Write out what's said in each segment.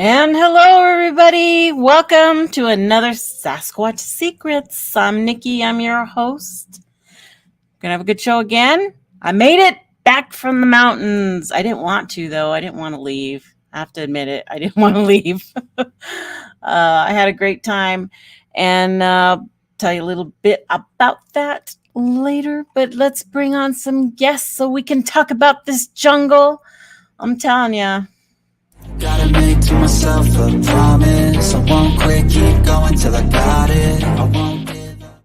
And hello, everybody. Welcome to another Sasquatch Secrets. I'm Nikki. I'm your host. Gonna have a good show again. I made it back from the mountains. I didn't want to, though. I didn't want to leave. I have to admit it. I didn't want to leave. I had a great time, and tell you a little bit about that later. But let's bring on some guests so we can talk about this jungle. I'm telling you. Gotta make to myself a promise. I won't quit, keep going till I got it. I won't give up.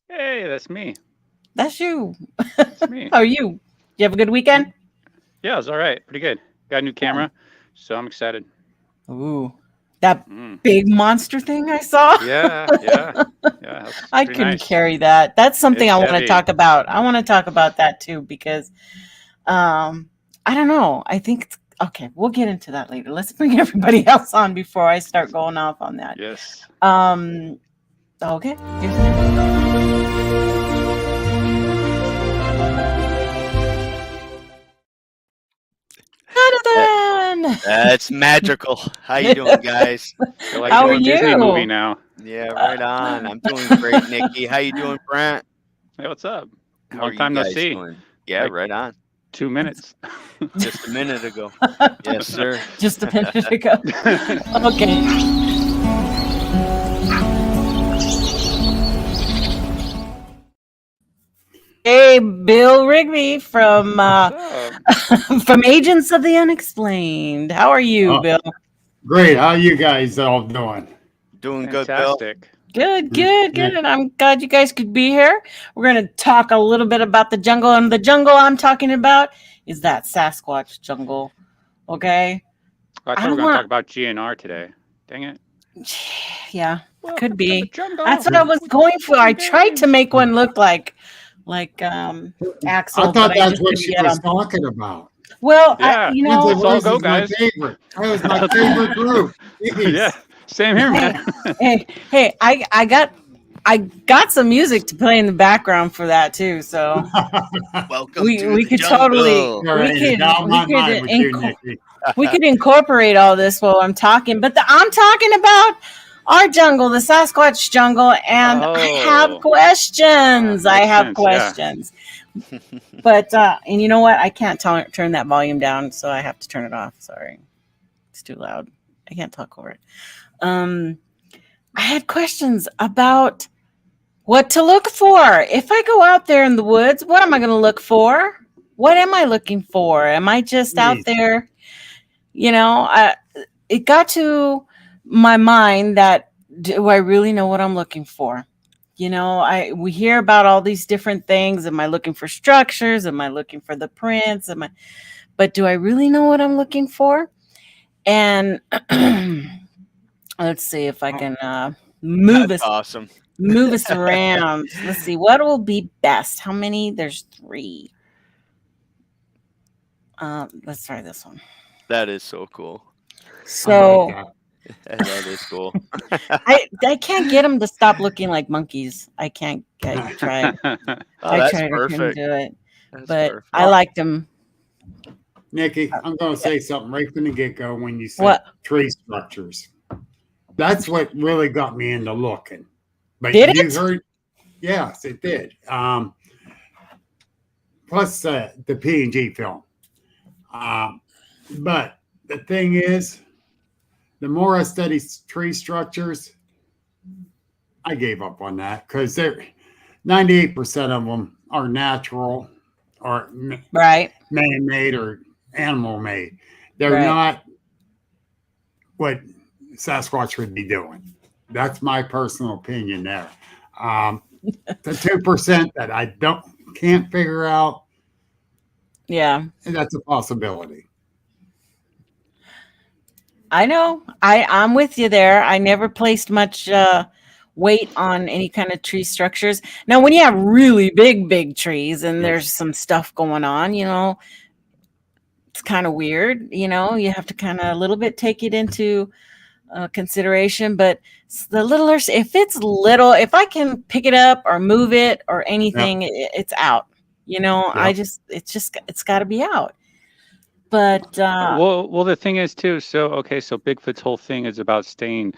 Hey, that's me. That's you. That's me. How are you? You have a good weekend? Yeah, it was all right. Pretty good. Got a new camera, so I'm excited. Ooh, that big monster thing I saw. Yeah. I couldn't carry that. That's something I want to talk about. I want to talk about that too because, I don't know. I think okay, we'll get into that later. Let's bring everybody else on before I start going off on that. Yes. Okay. Here's That's magical. How you doing, guys? You're like How doing are a Disney you? movie now. Yeah, right on. I'm doing great, Nikki. How you doing, Brent? Hey, what's up? How Long are time you no guys see. doing? Yeah, Like- right on. 2 minutes. Just a minute ago. Yes, sir. Just a minute ago. Okay. Hey, Bill Rigby from What's up? from Agents of the Unexplained. How are you, Oh. Bill? Great. How you guys all doing? Doing good, Bill. Fantastic. Good. And I'm glad you guys could be here. We're going to talk a little bit about the jungle, and the jungle I'm talking about is that Sasquatch jungle. Okay? I I thought we were don't going to want- talk about GNR today. Dang it. Yeah, Welcome could to be. the jungle. That's what I was going for. I tried to make one look like Axel. I but thought that's just what couldn't she get was him. talking about. Well, Yeah. Guns N' Let's all Roses go, is my guys. favorite. That was my favorite group. Jeez. Yeah. Same here, man. hey, I got some music to play in the background for that too. So Welcome we to the could jungle. totally All right, we could now my mind with you, inco- Nikki. we could incorporate all this while I'm talking. But I'm talking about our jungle, the Sasquatch jungle, and I have Oh. questions. I Makes have sense, questions. But and you know what? I can't turn that volume down, so I have to turn it off. Sorry, it's too loud. I can't talk over it. I had questions about what to look for. If I go out there in the woods, what am I going to look for? What am I looking for? Am I just out Jeez. there? You know, it got to my mind that do I really know what I'm looking for? You know, we hear about all these different things. Am I looking for structures? Am I looking for the prints? But do I really know what I'm looking for? And let's see if I can move That's us awesome. move us around. Let's see what will be best. How many? There's 3. Let's try this one. That is so cool. So I like That is cool. I can't get them to stop looking like monkeys. I can't. I tried. Oh, I that's tried. I couldn't perfect. do it. That's But perfect. I liked them. that. Nikki, I'm going to say something right from the get-go when you said What? tree structures. That's what really got me into looking. But Did you it? heard, yes, it did. Plus the P&G film. But the thing is, the more I study tree structures, I gave up on that because 98% of them are natural or Right. man-made or animal-made. They're Right. not what Sasquatch would be doing. That's my personal opinion there. The 2% that I can't figure out, Yeah. that's a possibility. I know. I'm with you there. I never placed much weight on any kind of tree structures. Now, when you have really big trees and there's some stuff going on, you know, it's kind of weird. You know, you have to kind of a little bit take it into consideration. But the littler, if it's little, if I can pick it up or move it or anything, it's out. You know, Yep. it's got to be out. But well, the thing is too. So Bigfoot's whole thing is about staying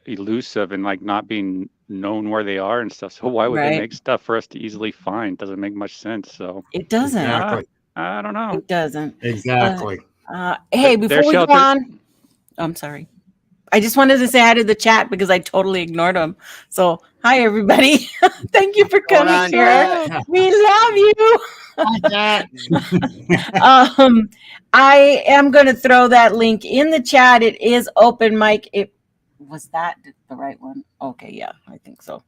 elusive and like not being known where they are and stuff. So why would they right, make stuff for us to easily find? Doesn't make much sense. So it doesn't. Exactly. I don't know. It doesn't. But Exactly. hey, Their before we go shelter. on, I'm sorry. I just wanted to say hi to the chat because I totally ignored them. So hi everybody. Thank you for Going coming on, here. Chat? We love you. Chat. I am going to throw that link in the chat. It is open mic. It was that the right one? Okay, yeah, I think so.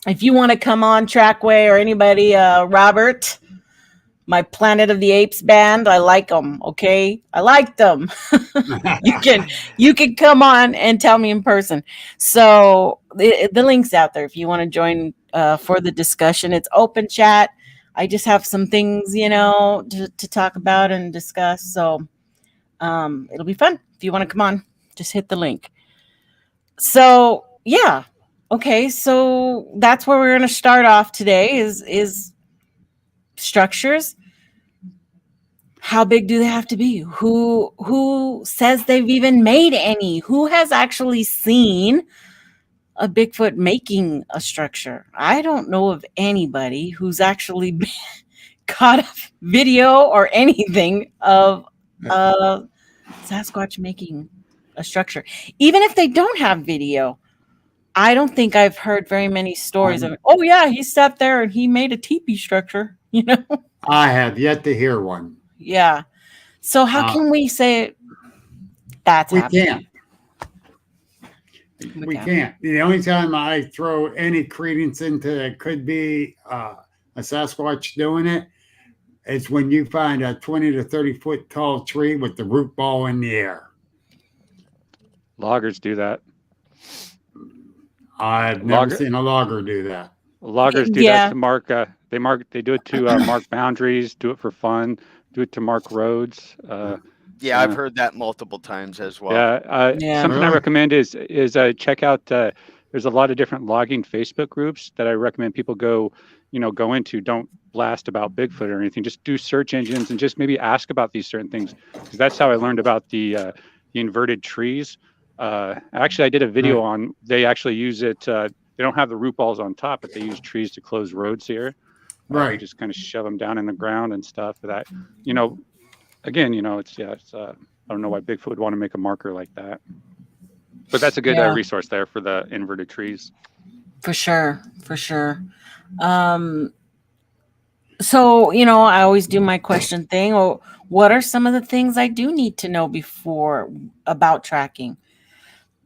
If you want to come on Trackway or anybody, Robert, my Planet of the Apes band, I like them. Okay, I like them. you can come on and tell me in person. So the link's out there if you want to join for the discussion. It's open chat. I just have some things, to talk about and discuss. So it'll be fun. If you want to come on, just hit the link. So yeah. Okay, so that's where we're going to start off today is structures. How big do they have to be? Who says they've even made any? Who has actually seen a Bigfoot making a structure? I don't know of anybody who's actually caught a video or anything of Sasquatch making a structure. Even if they don't have video, I don't think I've heard very many stories of, oh yeah, he sat there and he made a teepee structure, I have yet to hear one. Yeah. So how can we say that's We happening? can't. We can't. The only time I throw any credence into it could be a Sasquatch doing it is when you find a 20 to 30 foot tall tree with the root ball in the air. Loggers do that. I've never seen a logger do that. Loggers do that to mark. They do it to mark boundaries. Do it for fun. Do it to mark roads. Yeah, I've heard that multiple times as well. Yeah. Something I recommend is check out. There's a lot of different logging Facebook groups that I recommend people go into. Don't blast about Bigfoot or anything. Just do search engines and just maybe ask about these certain things, because that's how I learned about the inverted trees. Actually, I did a video on. They actually use it. They don't have the root balls on top, but they use trees to close roads here. Right. You just kind of shove them down in the ground and stuff. For that, again, it's I don't know why Bigfoot would want to make a marker like that, but that's a good resource there for the inverted trees. For sure. So, I always do my question thing. Or what are some of the things I do need to know about tracking?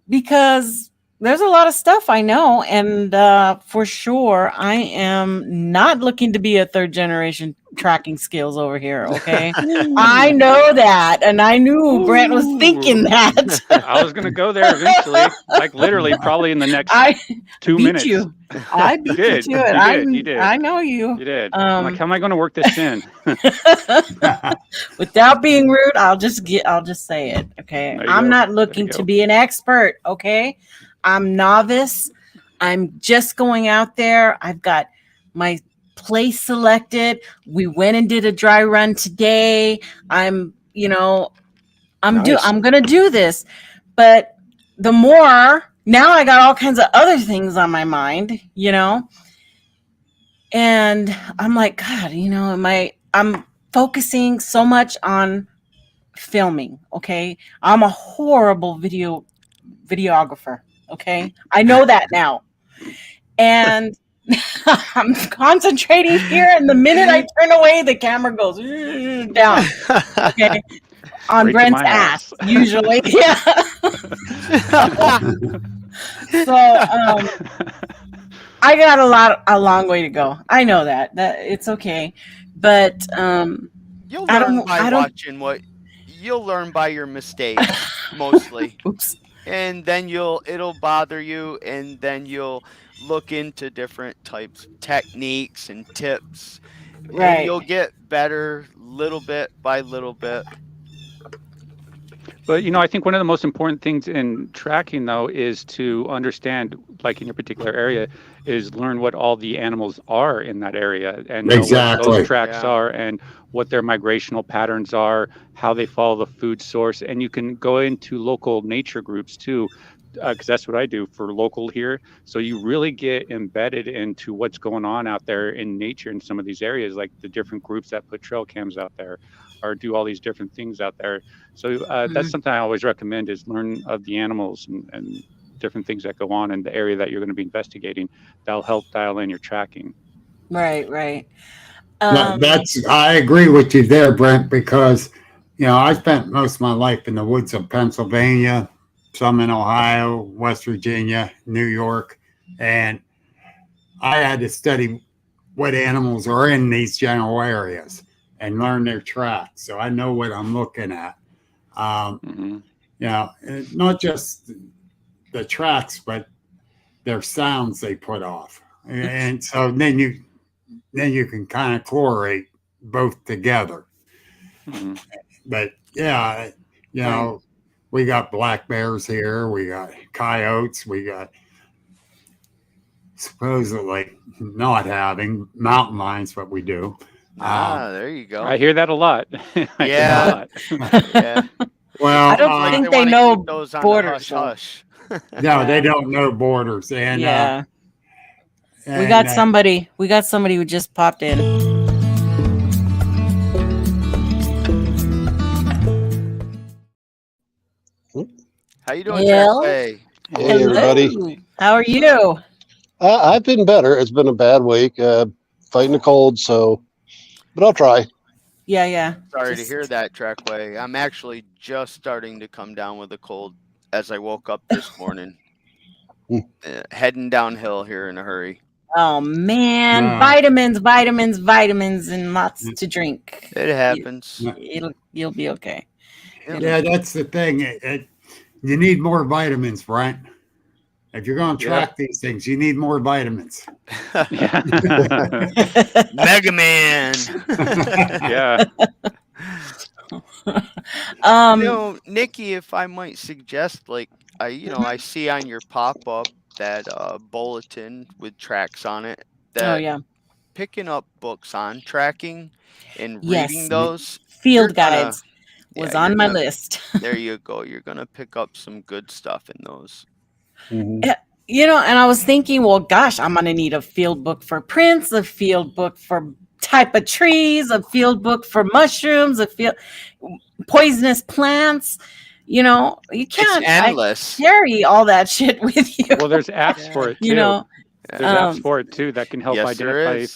Because there's a lot of stuff I know, and for sure, I am not looking to be a third generation tracking skills over here. Okay, I know that, and I knew Brent was thinking that. I was gonna go there eventually, like literally, probably in the next 2 minutes. I beat you to it. You did. I know you. You did. I'm like, how am I going to work this in? Without being rude, I'll just say it. Okay, I'm not looking to be an expert. Okay. I'm novice. I'm just going out there. I've got my place selected. We went and did a dry run today. I'm going to do this. But the more, now I got all kinds of other things on my mind, and I'm like, God, I'm focusing so much on filming. Okay. I'm a horrible videographer. Okay. I know that now. And I'm concentrating here. And the minute I turn away, the camera goes down. Okay. On right Brent's ass, usually. Yeah. So, I got a long way to go. I know that it's okay. But, you'll learn by watching you'll learn by your mistakes mostly. Oops. And then it'll bother you, and then you'll look into different types of techniques and tips. Right. And you'll get better little bit by little bit. But, I think one of the most important things in tracking, though, is to understand, like in your particular area, is learn what all the animals are in that area and know what those tracks are and what their migrational patterns are, how they follow the food source. And you can go into local nature groups, too, because that's what I do for local here. So you really get embedded into what's going on out there in nature in some of these areas, like the different groups that put trail cams out there or do all these different things out there. So that's something I always recommend is learn of the animals and different things that go on in the area that you're going to be investigating. That'll help dial in your tracking. Right. I agree with you there, Brent, because, I spent most of my life in the woods of Pennsylvania, some in Ohio, West Virginia, New York, and I had to study what animals are in these general areas and learn their tracks. So I know what I'm looking at. Not just the tracks, but their sounds they put off. And so then you can kind of correlate both together. But we got black bears here, we got coyotes, we got supposedly not having mountain lions, but we do. There you go. I hear that a lot. Yeah. Well, I don't think they know borders. Hush. No, they don't know borders. And we got somebody who just popped in. How you doing, Trey? Hey, everybody. How are you? I've been better. It's been a bad week, fighting a cold, but I'll try. Yeah. Sorry to hear that, Trackway. I'm actually just starting to come down with a cold as I woke up this morning. Heading downhill here in a hurry. Oh, man. Vitamins, and lots to drink. It happens. You'll be okay. Yeah, that's the thing. You need more vitamins, Brian. If you're going to track these things, you need more vitamins. Mega Man. Yeah. Nikki, if I might suggest, I see on your pop-up that bulletin with tracks on it. Picking up books on tracking and reading those. Field guides was on my list. There you go. You're going to pick up some good stuff in those. And I was thinking, well, gosh, I'm going to need a field book for prints, a field book for type of trees, a field book for mushrooms, poisonous plants. You can't carry all that shit with you. Well, there's apps for it too. There's apps for it too that can help identify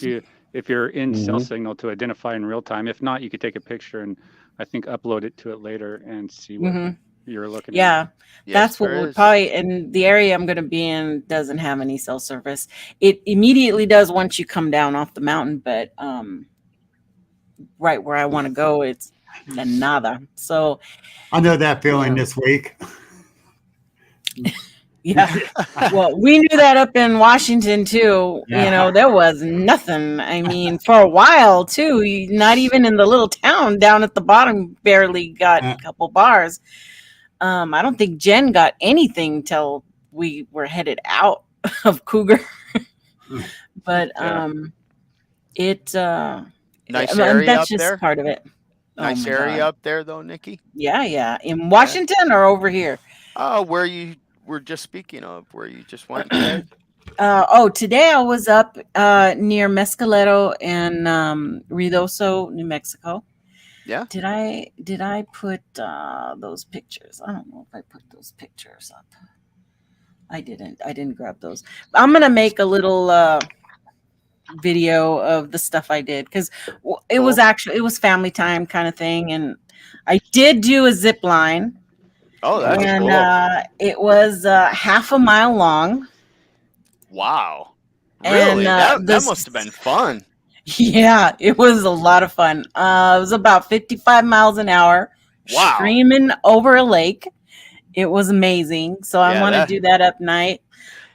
if you're in cell signal to identify in real time. If not, you could take a picture and I think upload it to it later and see what you're looking at. That's what we're probably in the area I'm going to be in doesn't have any cell service. It immediately does once you come down off the mountain, but right where I want to go, it's nada. So I know that feeling this week. Well, we knew that up in Washington too. There was nothing. I mean, for a while too, not even in the little town down at the bottom, barely got a couple bars. I don't think Jen got anything till we were headed out of Cougar. But nice area that's up just there. Part of it. Nice area up there, though, Nikki. Yeah. In Washington or over here? Where you were just speaking of, where you just went. Today I was up near Mescaleto in Ruidoso, New Mexico. Yeah. Did I put those pictures? I don't know if I put those pictures up. I didn't grab those. I'm gonna make a little video of the stuff I did because it was family time kind of thing, and I did do a zip line. Oh, that's cool. It was half a mile long. Wow. Really? And that must have been fun. Yeah, it was a lot of fun. It was about 55 miles an hour. Wow. Streaming over a lake. It was amazing. So I want to do that up night.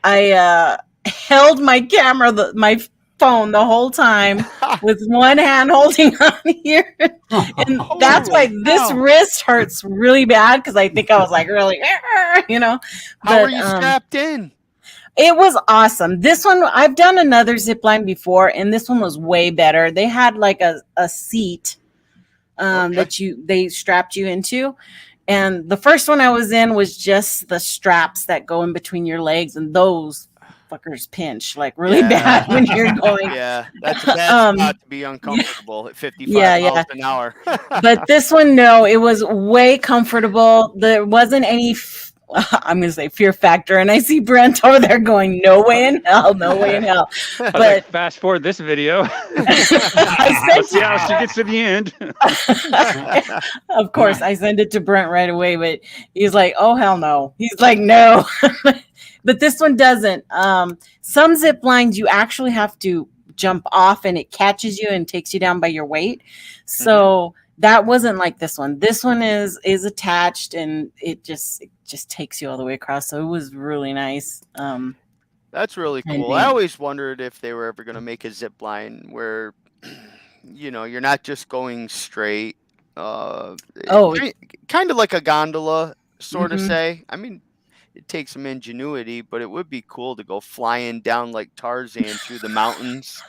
I held my camera, my phone the whole time with one hand holding on here. And that's why this wrist hurts really bad, because I think I was like really, you know. How are you strapped in? It was awesome. This one, I've done another zip line before, and this one was way better. They had like a seat that they strapped you into. And the first one I was in was just the straps that go in between your legs, and those fuckers pinch like really bad when you're going. Yeah, that's a bad spot to be uncomfortable at 55 miles an hour. But this one, no, it was way comfortable. There wasn't any I'm going to say fear factor. And I see Brent over there going, no way in hell, no way in hell. But like, fast forward this video. Let's see how she gets to the end. Of course, I send it to Brent right away, but he's like, oh, hell no. He's like, no. But this one doesn't. Some zip lines, you actually have to jump off and it catches you and takes you down by your weight. So that wasn't like this one. This one is attached, and it just takes you all the way across. So it was really nice. That's really cool. I always wondered if they were ever going to make a zip line where, you know, you're not just going straight. Kind of like a gondola, sort of say. I mean, it takes some ingenuity, but it would be cool to go flying down like Tarzan through the mountains.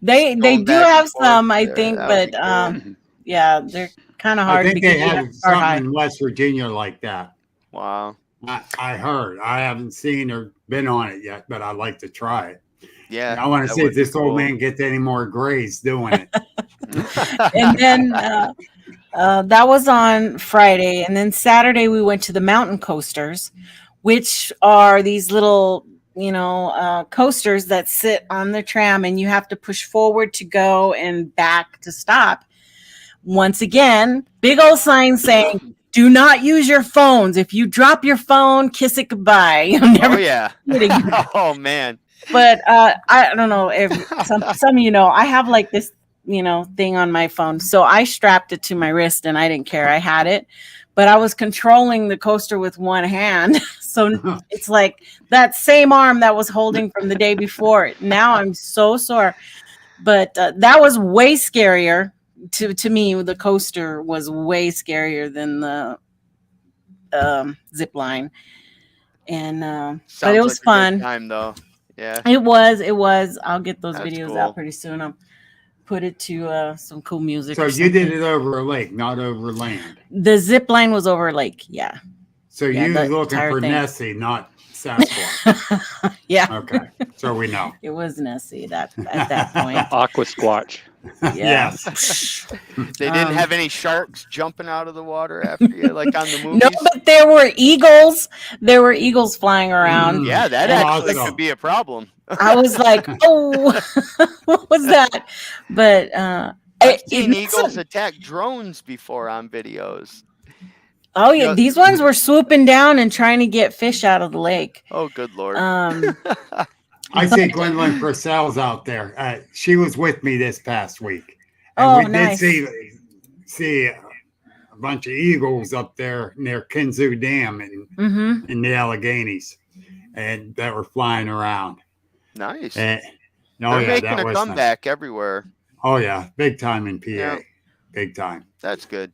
They do have some, I think, but cool. Yeah, they're kind of hard. I think they have something in West Virginia like that. Wow. I heard. I haven't seen or been on it yet, but I'd like to try it. Yeah. I want to see if this old man gets any more grays doing it. And then that was on Friday. And then Saturday we went to the mountain coasters, which are these little, coasters that sit on the tram, and you have to push forward to go and back to stop. Once again, big old sign saying, do not use your phones. If you drop your phone, kiss it goodbye. Oh, man. But I don't know if some of you know, I have like this, thing on my phone. So I strapped it to my wrist and I didn't care. I had it, but I was controlling the coaster with one hand. So it's like that same arm that was holding from the day before. Now I'm so sore. But that was way scarier. To me, the coaster was way scarier than the zip line, and but it was like fun. A good time though, yeah, it was. I'll get those That's videos cool. out pretty soon. I'll put it to some cool music. So you did it over a lake, not over land. The zip line was over a lake, yeah. So you were looking for Nessie, not Sasquatch. Yeah. Okay. So we know. It was Nessie at that point. Aqua Squatch. Yeah. Yes. They didn't have any sharks jumping out of the water after you, like on the movies? No, but there were eagles. There were eagles flying around. Yeah, that actually could be a problem. I was like, oh, what was that? But I've seen eagles attack drones before on videos. Oh yeah, these ones were swooping down and trying to get fish out of the lake. Oh, good Lord. I see Gwendolyn Purcell's out there. She was with me this past week. And nice. did see a bunch of eagles up there near Kinzu Dam in the Alleghenies, and that were flying around. Nice. They're making a comeback everywhere. Oh yeah, big time in PA. Yeah. Big time. That's good.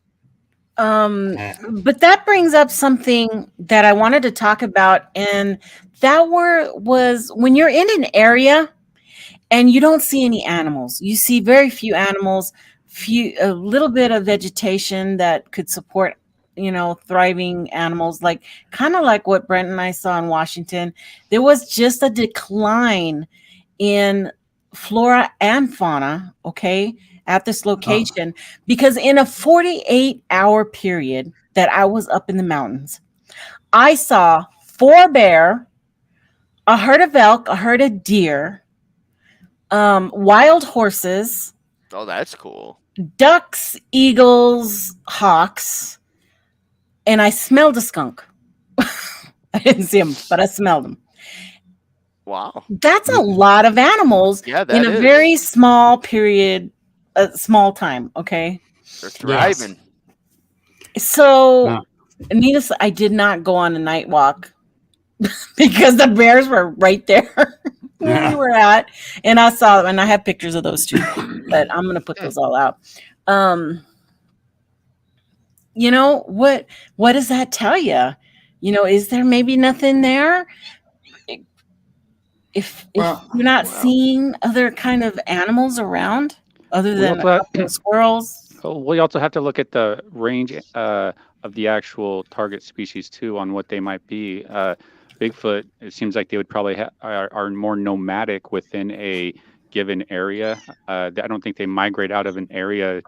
But that brings up something that I wanted to talk about, and that was when you're in an area and you don't see any animals. You see very few animals, a little bit of vegetation that could support, thriving animals, like kind of like what Brent and I saw in Washington. There was just a decline in flora and fauna, at this location, because in a 48-hour period that I was up in the mountains, I saw 4 bear, a herd of elk, a herd of deer, wild horses. Oh, that's cool. Ducks, eagles, hawks, and I smelled a skunk. I didn't see them, but I smelled them. Wow. That's a lot of animals in a very small period. A small time, okay? They're thriving. Yes. So, needless, I did not go on a night walk because the bears were right there. where we were at, and I saw them, and I have pictures of those too, but I'm gonna put those all out. You know what does that tell you? You know, is there maybe nothing there? If you're not seeing other kind of animals around other than a couple of squirrels. We also have to look at the range of the actual target species too, on what they might be. Bigfoot, it seems like they would probably are more nomadic within a given area. I don't think they migrate out of an area,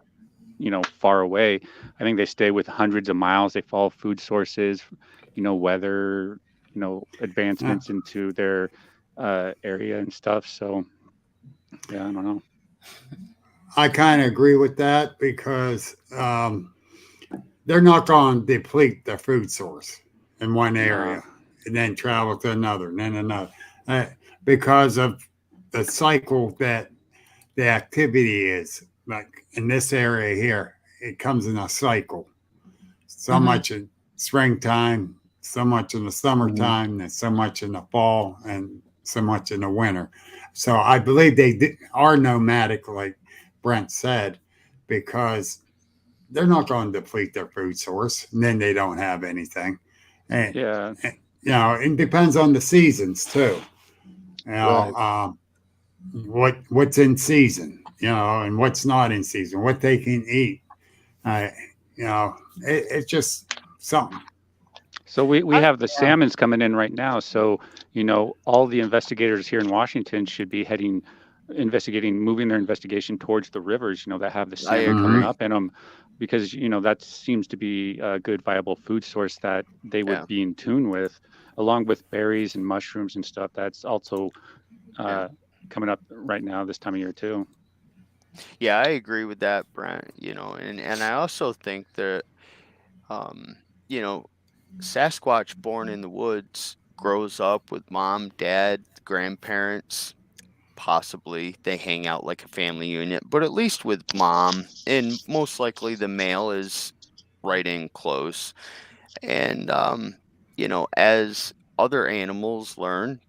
you know, far away. I think they stay with hundreds of miles. They follow food sources, you know, weather, you know, advancements into their area and stuff. So yeah, I don't know. I kind of agree with that because they're not going to deplete their food source in one area and then travel to another and then another because of the cycle that the activity is. Like in this area here, it comes in a cycle. So much in springtime, so much in the summertime, and so much in the fall, and so much in the winter. So I believe they are nomadic, like Brent said, because they're not going to deplete their food source, and then they don't have anything. And, you know, it depends on the seasons too. You know, what's in season, you know, and what's not in season, what they can eat. You know, it's just something. So we have the salmons coming in right now. So, you know, all the investigators here in Washington should be moving their investigation towards the rivers, you know, that have the salmon coming up in them, because, you know, that seems to be a good viable food source that they would be in tune with, along with berries and mushrooms and stuff. That's also coming up right now this time of year too. Yeah, I agree with that, Brent. You know, and I also think that, you know, Sasquatch born in the woods grows up with mom, dad, grandparents. Possibly they hang out like a family unit, but at least with mom, and most likely the male is right in close. And, you know, as other animals learn,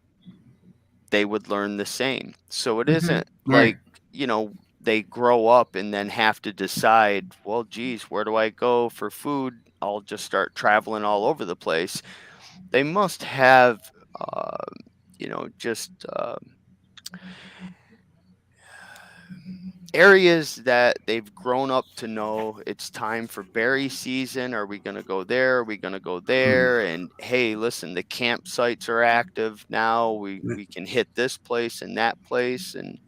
they would learn the same. So it isn't like, you know, they grow up and then have to decide, well, geez, where do I go for food? I'll just start traveling all over the place. They must have, you know, just areas that they've grown up to know. It's time for berry season. Are we going to go there? Are we going to go there? And hey, listen, the campsites are active now. We can hit this place and that place. And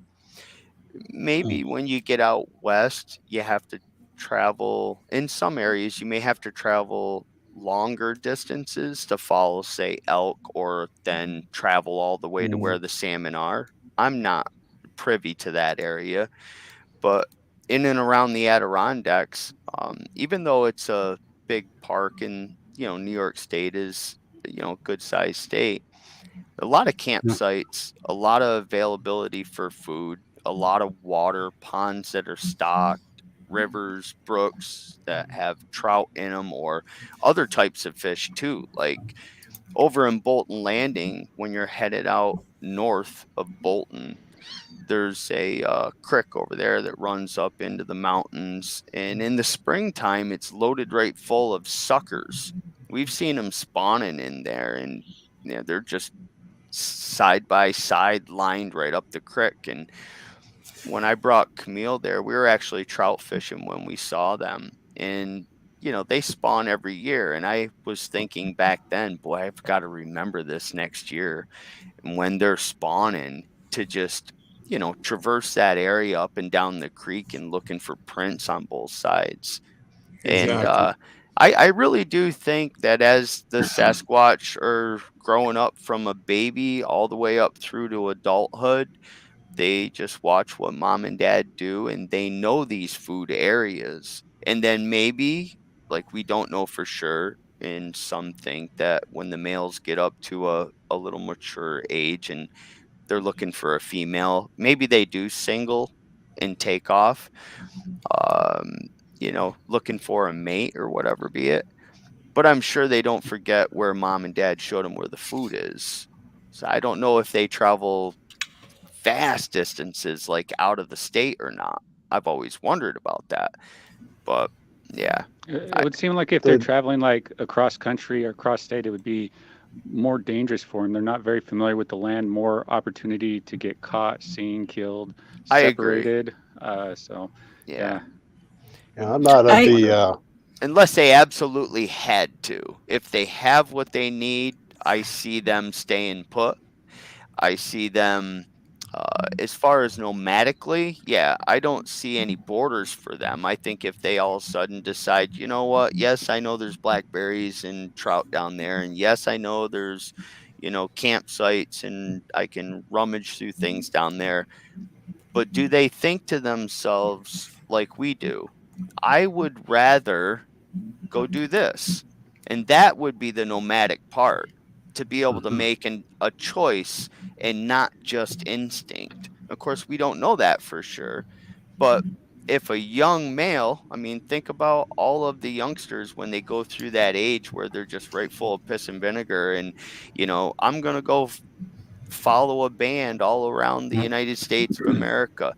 maybe when you get out west, you have to travel. In some areas, you may have to travel longer distances to follow, say, elk, or then travel all the way to where the salmon are. I'm not privy to that area, but in and around the Adirondacks, even though it's a big park and, you know, New York State is, you know, a good sized state, a lot of campsites, a lot of availability for food, a lot of water, ponds that are stocked, rivers, brooks that have trout in them, or other types of fish too. Like over in Bolton Landing, when you're headed out north of Bolton, there's a creek over there that runs up into the mountains, and in the springtime it's loaded right full of suckers. We've seen them spawning in there, and you know, they're just side by side lined right up the creek. And when I brought Camille there, we were actually trout fishing when we saw them, and you know, they spawn every year. And I was thinking back then, boy, I've got to remember this next year, and when they're spawning, to just, you know, traverse that area up and down the creek and looking for prints on both sides. Exactly. And I really do think that as the Sasquatch are growing up from a baby all the way up through to adulthood, they just watch what mom and dad do, and they know these food areas. And then maybe, like, we don't know for sure, and some think that when the males get up to a little mature age and they're looking for a female, maybe they do single and take off, you know, looking for a mate or whatever be it. But I'm sure they don't forget where mom and dad showed them where the food is. So I don't know if they travel vast distances, like out of the state or not. I've always wondered about that. But yeah, It would seem like if they're traveling like across country or across state, it would be more dangerous for them. They're not very familiar with the land, more opportunity to get caught, seen, killed, separated. So yeah, I'm not of the unless they absolutely had to. If they have what they need, I see them staying put. I see them as far as nomadically, yeah, I don't see any borders for them. I think if they all of a sudden decide, you know what, yes, I know there's blackberries and trout down there, and yes, I know there's, campsites and I can rummage through things down there, but do they think to themselves like we do? I would rather go do this. And that would be the nomadic part, to be able to make a choice and not just instinct. Of course, we don't know that for sure. But if a young male, I mean, think about all of the youngsters when they go through that age where they're just right full of piss and vinegar. And, I'm going to go follow a band all around the United States of America.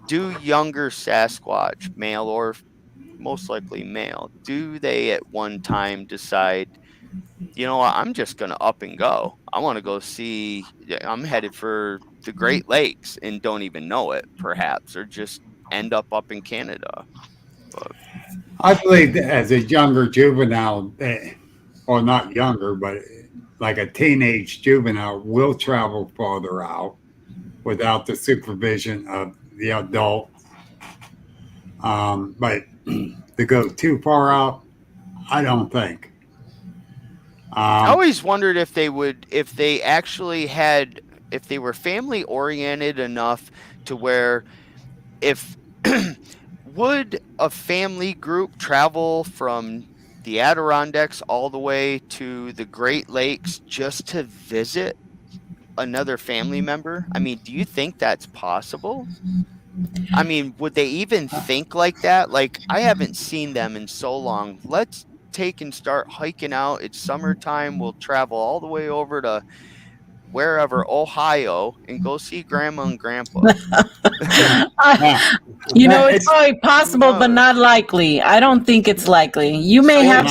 Do younger Sasquatch, male or most likely male, do they at one time decide, I'm just going to up and go. I want to go see, I'm headed for the Great Lakes and don't even know it, perhaps, or just end up in Canada. But I believe that as a younger juvenile, or not younger, but like a teenage juvenile will travel farther out without the supervision of the adult. But to go too far out, I don't think. I always wondered if they were family oriented enough to where would a family group travel from the Adirondacks all the way to the Great Lakes just to visit another family member? I mean, do you think that's possible? I mean, would they even think like that? Like, I haven't seen them in so long. Let's take and start hiking out. It's summertime. We'll travel all the way over to wherever, Ohio, and go see Grandma and Grandpa. It's probably possible, but not likely. I don't think it's likely. You may have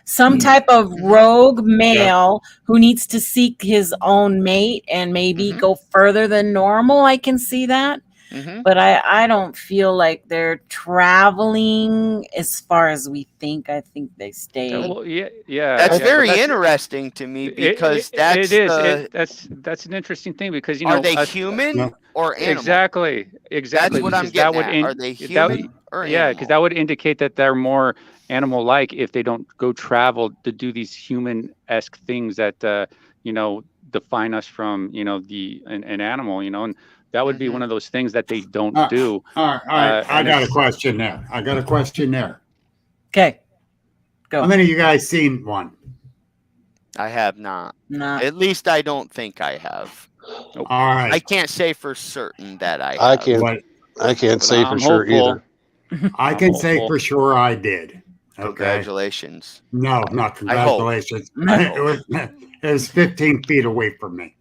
some type of rogue male who needs to seek his own mate and maybe go further than normal. I can see that. But I don't feel like they're traveling as far as we think. I think they stay. That's very interesting to me, because that's an interesting thing, because are they human or animal? Exactly. That's what I'm getting at. Are they human or animal? Yeah, because that would indicate that they're more animal-like if they don't go travel to do these human-esque things that define us from an animal, and that would be one of those things that they don't do. All right. I got a question there. Okay. Go. How many of you guys seen one? I have not. No. At least I don't think I have. All right. I can't say for certain that I have. I can't say for sure either. I can say for sure I did. Okay. Congratulations. No, not congratulations. It was 15 feet away from me.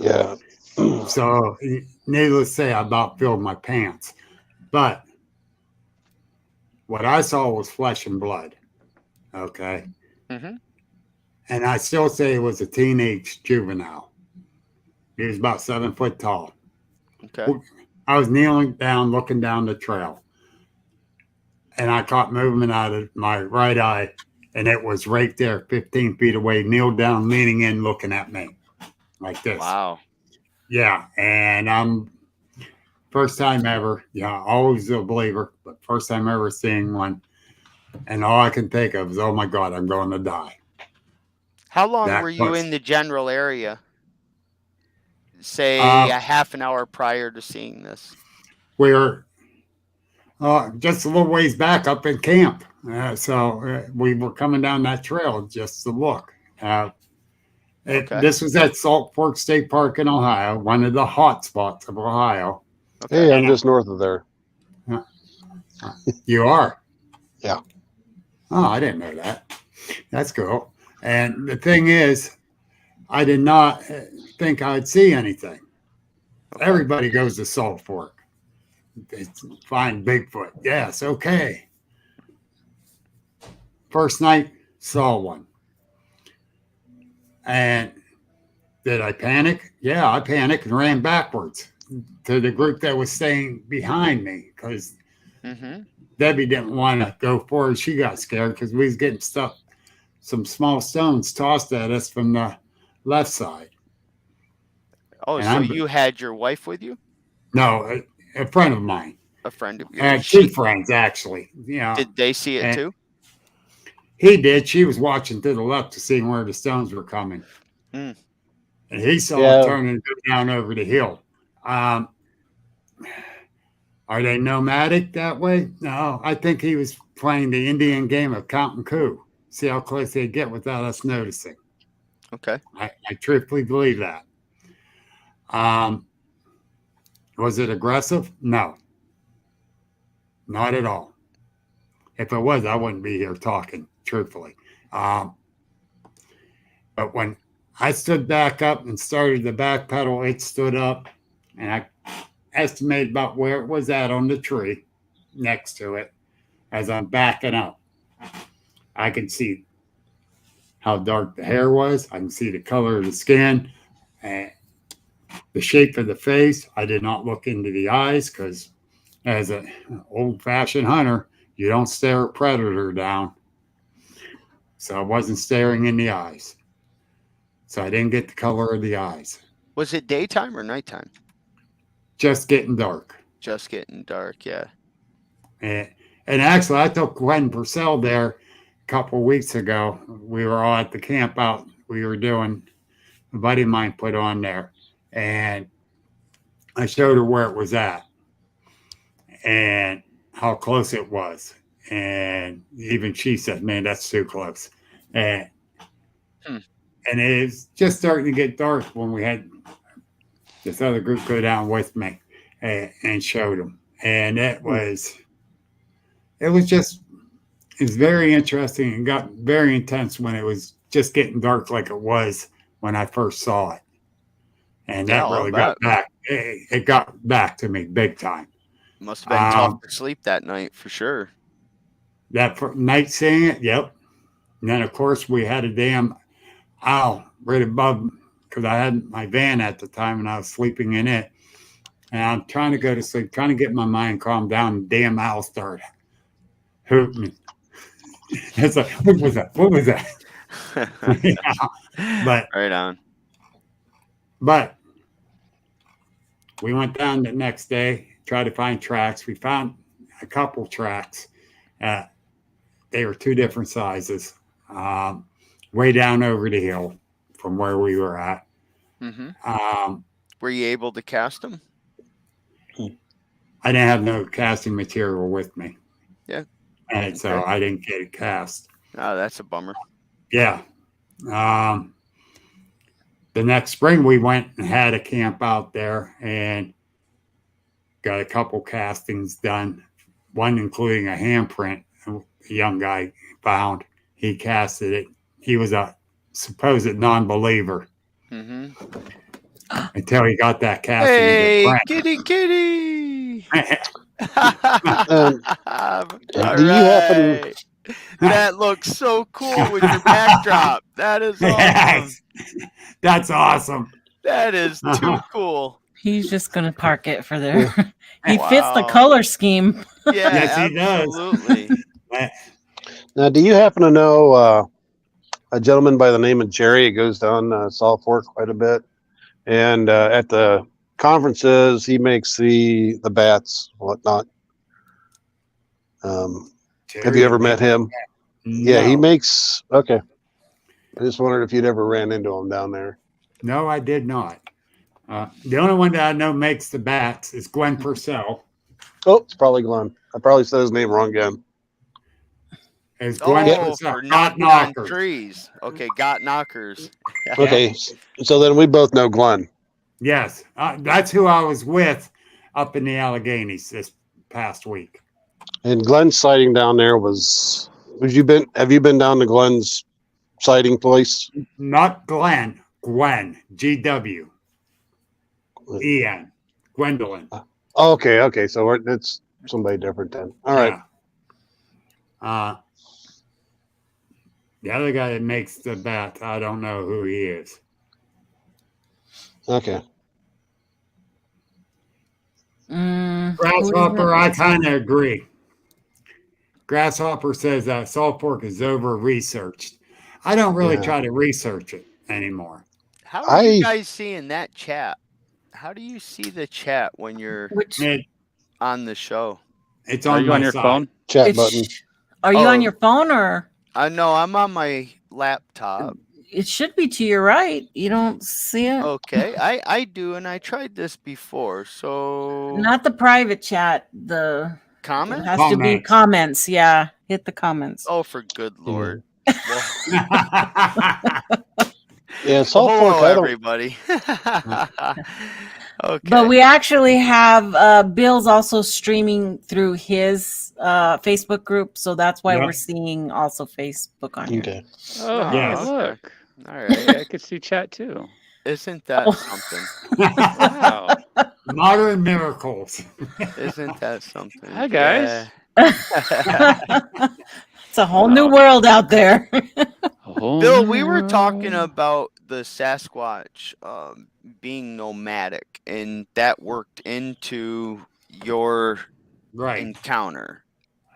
Yeah. So, needless to say, I about filled my pants. But what I saw was flesh and blood. Okay. And I still say it was a teenage juvenile. He was about 7 foot tall. Okay. I was kneeling down, looking down the trail. And I caught movement out of my right eye. And it was right there, 15 feet away, kneeled down, leaning in, looking at me like this. Wow. Yeah, and I'm first time ever. Yeah, always a believer, but first time ever seeing one. And all I can think of is, oh my God, I'm going to die. How long were you in the general area? Say a half an hour prior to seeing this. We're just a little ways back up in camp. So we were coming down that trail just to look. This was at Salt Fork State Park in Ohio, one of the hot spots of Ohio. Okay. Hey, I'm just north of there. You are? Yeah. Oh, I didn't know that. That's cool. And the thing is, I did not think I'd see anything. Okay. Everybody goes to Salt Fork. They find Bigfoot. Yes, okay. First night, saw one. And did I panic? Yeah, I panicked and ran backwards to the group that was staying behind me because Debbie didn't want to go forward. She got scared because we was getting stuff, some small stones tossed at us from the left side. Oh, and so you had your wife with you? No, a friend of mine. A friend of yours? I had two friends, actually. Yeah. Did they see it too? He did. She was watching to the left to see where the stones were coming. And he saw it turn and go down over the hill. Are they nomadic that way? No, I think he was playing the Indian game of count and coup. See how close they get without us noticing. Okay. I truthfully believe that. Was it aggressive? No. Not at all. If it was, I wouldn't be here talking, truthfully. But when I stood back up and started to backpedal, it stood up, and I estimated about where it was at on the tree next to it. As I'm backing up, I could see how dark the hair was. I can see the color of the skin and the shape of the face. I did not look into the eyes because as an old-fashioned hunter, you don't stare a predator down. So I wasn't staring in the eyes. So I didn't get the color of the eyes. Was it daytime or nighttime? Just getting dark. Just getting dark, yeah. And actually, I took Gwen Purcell there a couple of weeks ago. We were all at the camp out. We were doing, a buddy of mine put on there. And I showed her where it was at and how close it was. And even she said, man, that's too close. And it was just starting to get dark when we had this other group go down with me and showed them. And it was very interesting and got very intense when it was just getting dark like it was when I first saw it. And that really got back. It got back to me big time. Must have been tough to sleep that night for sure. That night seeing it, yep. And then, of course, we had a damn owl right above because I had my van at the time and I was sleeping in it. And I'm trying to go to sleep, trying to get my mind calmed down. And damn owl started hooting. It's like, what was that? What was that? But right on. But we went down the next day, tried to find tracks. We found a couple tracks. They were two different sizes, way down over the hill from where we were at. Were you able to cast them? I didn't have no casting material with me. Yeah. And so I didn't get it cast. Oh, that's a bummer. Yeah. The next spring we went and had a camp out there and got a couple castings done, one including a handprint a young guy found. He casted it. He was a supposed non-believer until he got that casting. Hey, kitty. Do you happen? That looks so cool with your backdrop. That is awesome. Yes. That's awesome. That is too cool. He's just going to park it for there. He fits the color scheme. Yeah, yes, he absolutely. does. Now, do you happen to know a gentleman by the name of Jerry? He goes down Salt Fork quite a bit. And at the conferences, he makes the bats, whatnot. Have you ever met him? No. Yeah, he makes. Okay. I just wondered if you'd ever ran into him down there. No, I did not. The only one that I know makes the bats is Gwen Purcell. Oh, it's probably Glenn. I probably said his name wrong again. Is Gwen Purcell. For knocking on trees. Okay, got knockers. Okay, so then we both know Glenn. Yes, that's who I was with up in the Alleghenies this past week. And Glenn's sighting down there was. Have you been down to Glenn's sighting place? Not Glenn. Gwen. GW. EN. Gwendolyn. Okay. So it's somebody different then. All right. The other guy that makes the bet, I don't know who he is. Okay. Grasshopper, I kind of agree. Grasshopper says that Salt Fork is over-researched. I don't really try to research it anymore. How are you guys seeing that chat? How do you see the chat when you're on the show? It's on your phone? Chat button. Are you on your phone or? No, I'm on my laptop. It should be to your right. You don't see it? Okay, I do, and I tried this before, so... Not the private chat, the... Comments? It has to be comments, yeah. Hit the comments. Oh, for good Lord. Yeah, Salt Fork, everybody. Okay. But we actually have Bill's also streaming through his Facebook group, so that's why we're seeing also Facebook on here. Okay. Oh, yes. Look. All right. I could see chat too. Isn't that something? Wow. Modern miracles. Isn't that something? Hi, guys. It's a whole new world out there. Bill, we were talking about the Sasquatch being nomadic, and that worked into your encounter.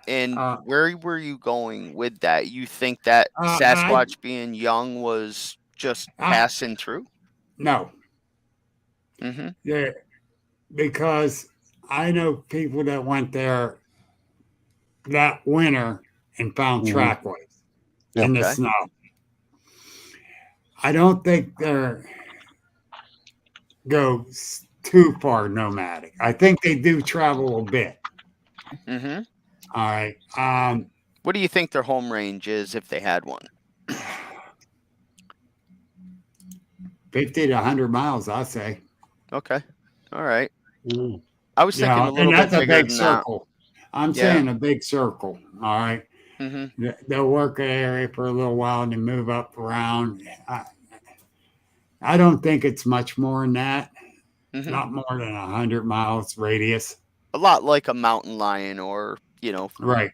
And where were you going with that? You think that Sasquatch being young was just passing through? No. Mm-hmm. Yeah, because I know people that went there that winter and found trackways in the snow. I don't think they're go too far nomadic. I think they do travel a bit. Mm-hmm. All right. What do you think their home range is if they had one? 50 to 100 miles, I say. Okay. All right. I was thinking a little bit bigger bigger than circle. I'm saying a big circle. All right. Mm-hmm. They'll work an area for a little while and then move up around. I don't think it's much more than that. Mm-hmm. Not more than 100 miles radius. A lot like a mountain lion or, right.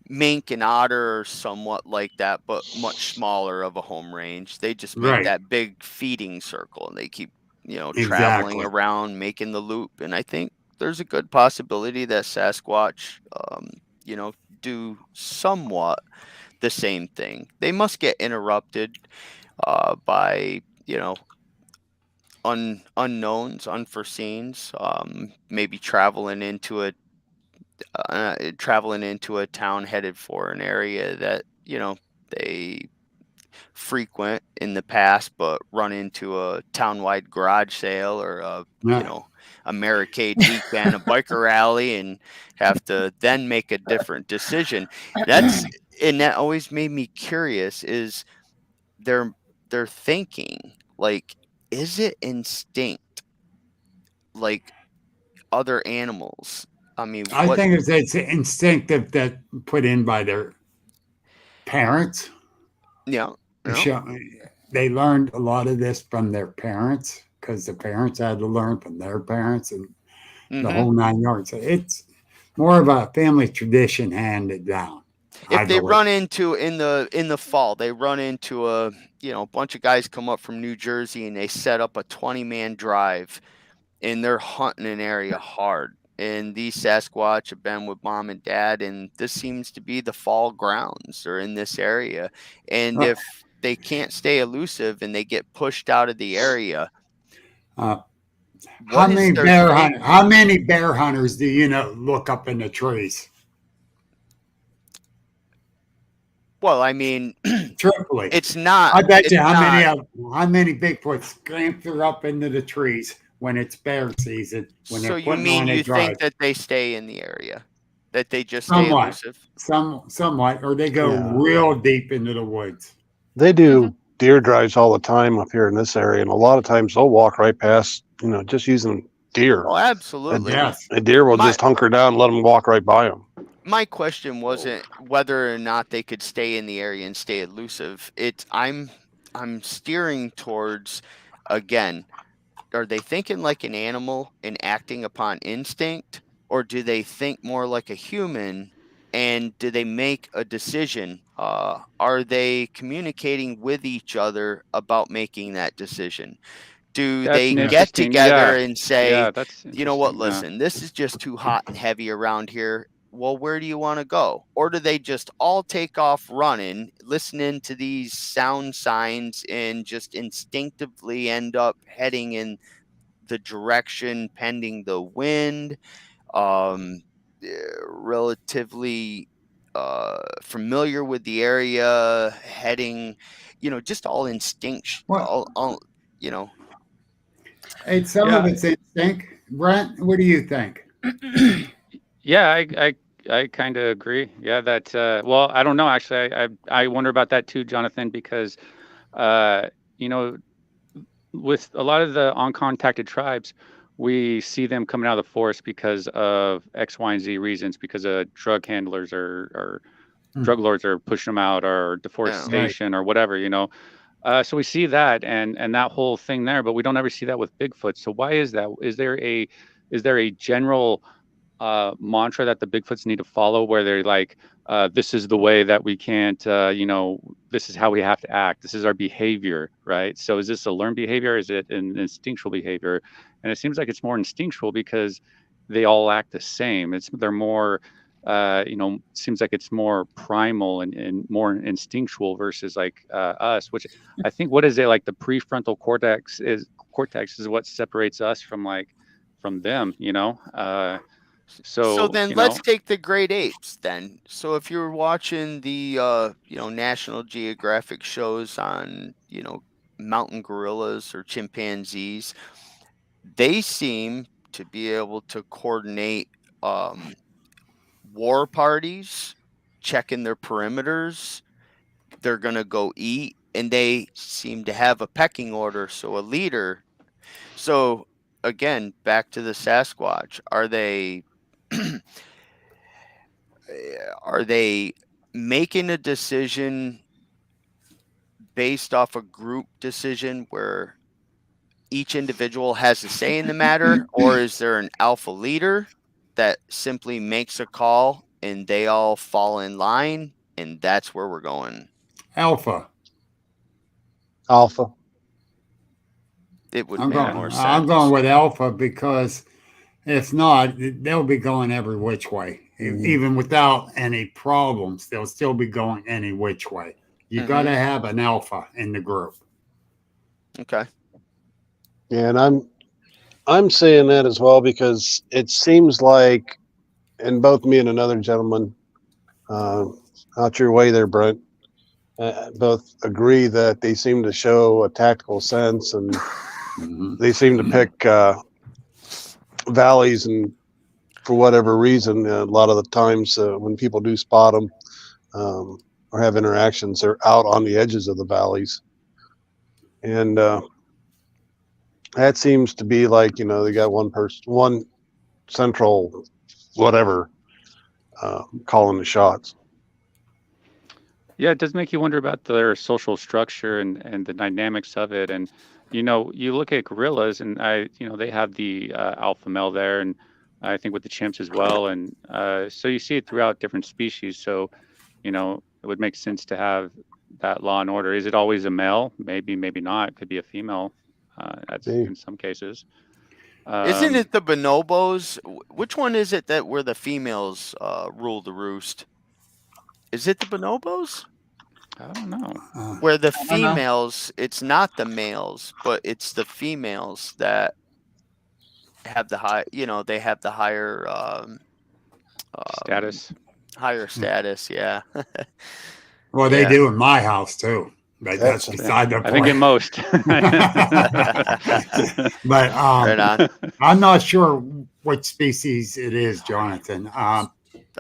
Mink and otter are somewhat like that, but much smaller of a home range. They just make that big feeding circle, and they keep, traveling around, making the loop. And I think there's a good possibility that Sasquatch, do somewhat the same thing. They must get interrupted by, unknowns, unforeseens, maybe traveling into a town headed for an area that they frequent in the past, but run into a townwide garage sale or a Americade weekend, a biker rally, and have to then make a different decision. That always made me curious. Is their thinking, like, is it instinct like other animals? I mean, I think it's instinctive that put in by their parents. Yeah. They learned a lot of this from their parents because the parents had to learn from their parents and the whole 9 yards. It's more of a family tradition handed down. If they run into in the fall, they run into a bunch of guys come up from New Jersey and they set up a 20-man drive and they're hunting an area hard. And these Sasquatch have been with mom and dad, and this seems to be the fall grounds. They're in this area. And if they can't stay elusive and they get pushed out of the area, how many bear hunters do you know look up in the trees? Well, I mean, truthfully, it's not. I bet you how many Bigfoots scamper up into the trees when it's bear season. So you mean you think that they stay in the area, that they just stay elusive? Somewhat, or they go real deep into the woods. They do deer drives all the time up here in this area, and a lot of times they'll walk right past, just using deer. Oh, absolutely. A deer will just hunker down and let them walk right by them. My question wasn't whether or not they could stay in the area and stay elusive. I'm steering towards, again, are they thinking like an animal and acting upon instinct, or do they think more like a human? And do they make a decision? Are they communicating with each other about making that decision? Do That's they an get interesting. together Yeah, and say, yeah, that's you know what, interesting. listen, this is just too hot and heavy around here. Well, where do you want to go? Or do they just all take off running, listening to these sound signs, and just instinctively end up heading in the direction pending the wind? Relatively familiar with the area, heading, just all instinct, Well, all you know. some of it's instinct. Brent, what do you think? Yeah, I kind of agree. Yeah, that well, I don't know actually. I wonder about that too, Jonathan, because you know, with a lot of the uncontacted tribes, we see them coming out of the forest because of X, Y, and Z reasons, because drug handlers or drug lords are pushing them out, or deforestation or whatever, so we see that and that whole thing there, but we don't ever see that with Bigfoot. So why is that? Is there a general mantra that the Bigfoots need to follow, where they're like, this is the way that we can't, this is how we have to act. This is our behavior, right? So is this a learned behavior? Is it an instinctual behavior? And it seems like it's more instinctual because they all act the same. They're more, seems like it's more primal and more instinctual versus like us, which I think, what is it, like the prefrontal cortex is what separates us from them, So then let's take the great apes then. So if you're watching the National Geographic shows on, mountain gorillas or chimpanzees, they seem to be able to coordinate war parties, checking their perimeters. They're going to go eat, and they seem to have a pecking order, so a leader. So again, back to the Sasquatch, are they are they making a decision based off a group decision where each individual has a say in the matter, or is there an alpha leader that simply makes a call and they all fall in line, and that's where we're going? Alpha. It would make more sense. I'm going with alpha, because if not, they'll be going every which way. Even without any problems, they'll still be going any which way. You got to have an alpha in the group. Okay. Yeah, and I'm saying that as well, because it seems like, and both me and another gentleman out your way there, Brent, both agree that they seem to show a tactical sense, and they seem to pick valleys, and for whatever reason, a lot of the times when people do spot them or have interactions, they're out on the edges of the valleys, and that seems to be like, they got one central whatever calling the shots. Yeah, it does make you wonder about their social structure and the dynamics of it. And, you look at gorillas, and they have the alpha male there, and I think with the chimps as well. And so you see it throughout different species. So, it would make sense to have that law and order. Is it always a male? Maybe, maybe not. It could be a female in some cases. Isn't it the bonobos? Which one is it that where the females rule the roost? Is it the bonobos? I don't know. Where the females, it's not the males, but it's the females that have the high, they have the higher status. Higher status, yeah. Well, they do in my house too. But that's beside the point. I think in most. But right on. I'm not sure what species it is, Jonathan.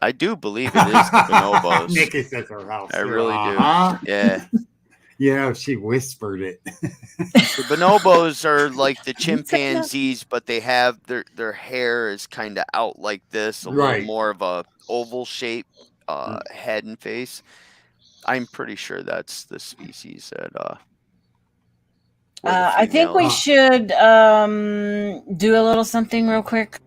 I do believe it is the bonobos. Nikki says her house. I really do. Yeah. Yeah, she whispered it. The bonobos are like the chimpanzees, but they have their hair is kind of out like this, a little more of a oval shape head and face. I'm pretty sure that's the species that I think we should do a little something real quick.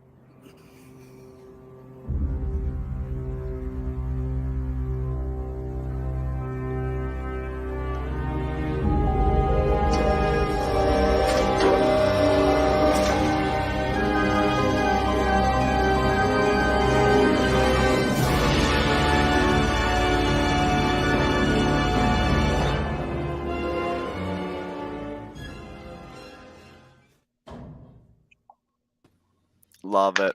Love it.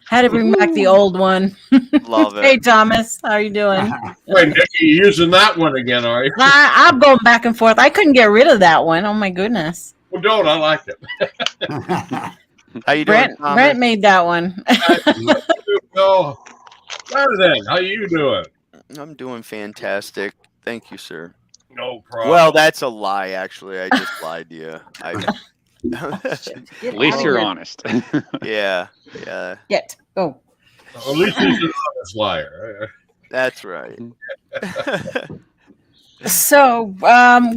Had to bring back the old one. Love it. Hey, Thomas, how are you doing? Wait, Nikki, you using that one again, are you? I'm going back and forth. I couldn't get rid of that one. Oh, my goodness. Well, don't. I like it. How you doing, Thomas? Brent made that one. No. Then, how you doing? I'm doing fantastic. Thank you, sir. No problem. Well, that's a lie, actually. I just lied to you. At least you're honest. Yeah. Go. At least he's an honest liar. That's right. So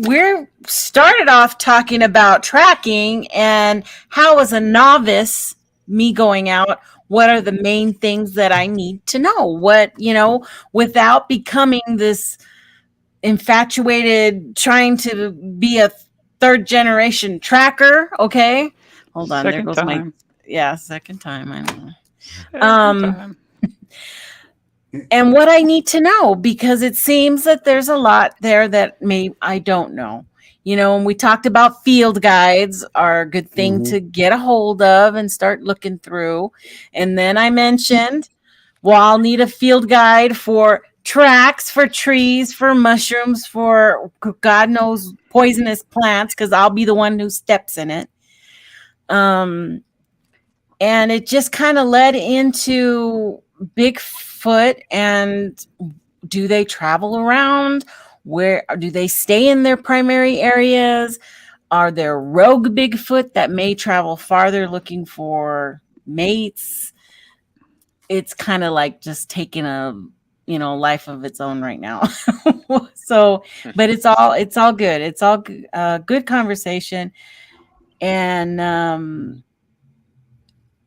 we're started off talking about tracking and how, as a novice, me going out, what are the main things that I need to know? What, without becoming this infatuated, trying to be a third generation tracker. Okay. Hold on. Second there goes time. Second time. I know. And what I need to know, because it seems that there's a lot there that I don't know. And we talked about field guides are a good thing to get a hold of and start looking through. And then I mentioned, I'll need a field guide for tracks, for trees, for mushrooms, for God knows poisonous plants, because I'll be the one who steps in it. And it just kind of led into Bigfoot, and do they travel around? Where do they stay in their primary areas? Are there rogue Bigfoot that may travel farther looking for mates? It's kind of like just taking a life of its own right now. So, but it's all good. It's all good conversation. And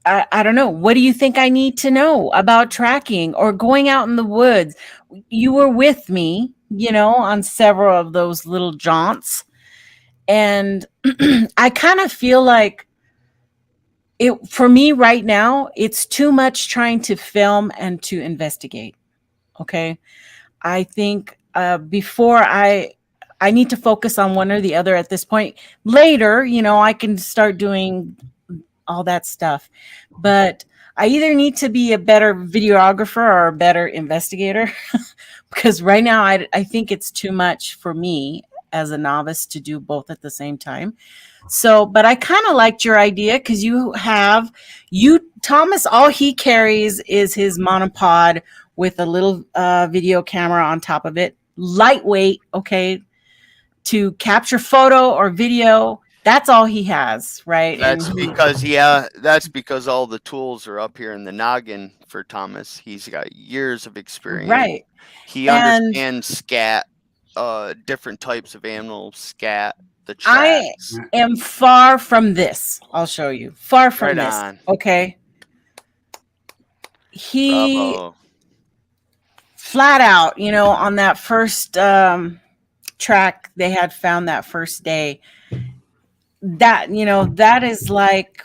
I don't know. What do you think I need to know about tracking or going out in the woods? You were with me, on several of those little jaunts. And I kind of feel like for me right now, it's too much trying to film and to investigate. Okay. I think before I need to focus on one or the other at this point. Later, I can start doing all that stuff. But I either need to be a better videographer or a better investigator, because right now I think it's too much for me as a novice to do both at the same time. So, but I kind of liked your idea, because Thomas, all he carries is his monopod with a little video camera on top of it. Lightweight, okay, to capture photo or video. That's all he has, right? That's because all the tools are up here in the noggin for Thomas. He's got years of experience. Right. He understands scat, different types of animals, scat, the tracks. I am far from this. I'll show you. Far from this. On. Okay. He Bravo. flat out, on that first track they had found that first day, that that is like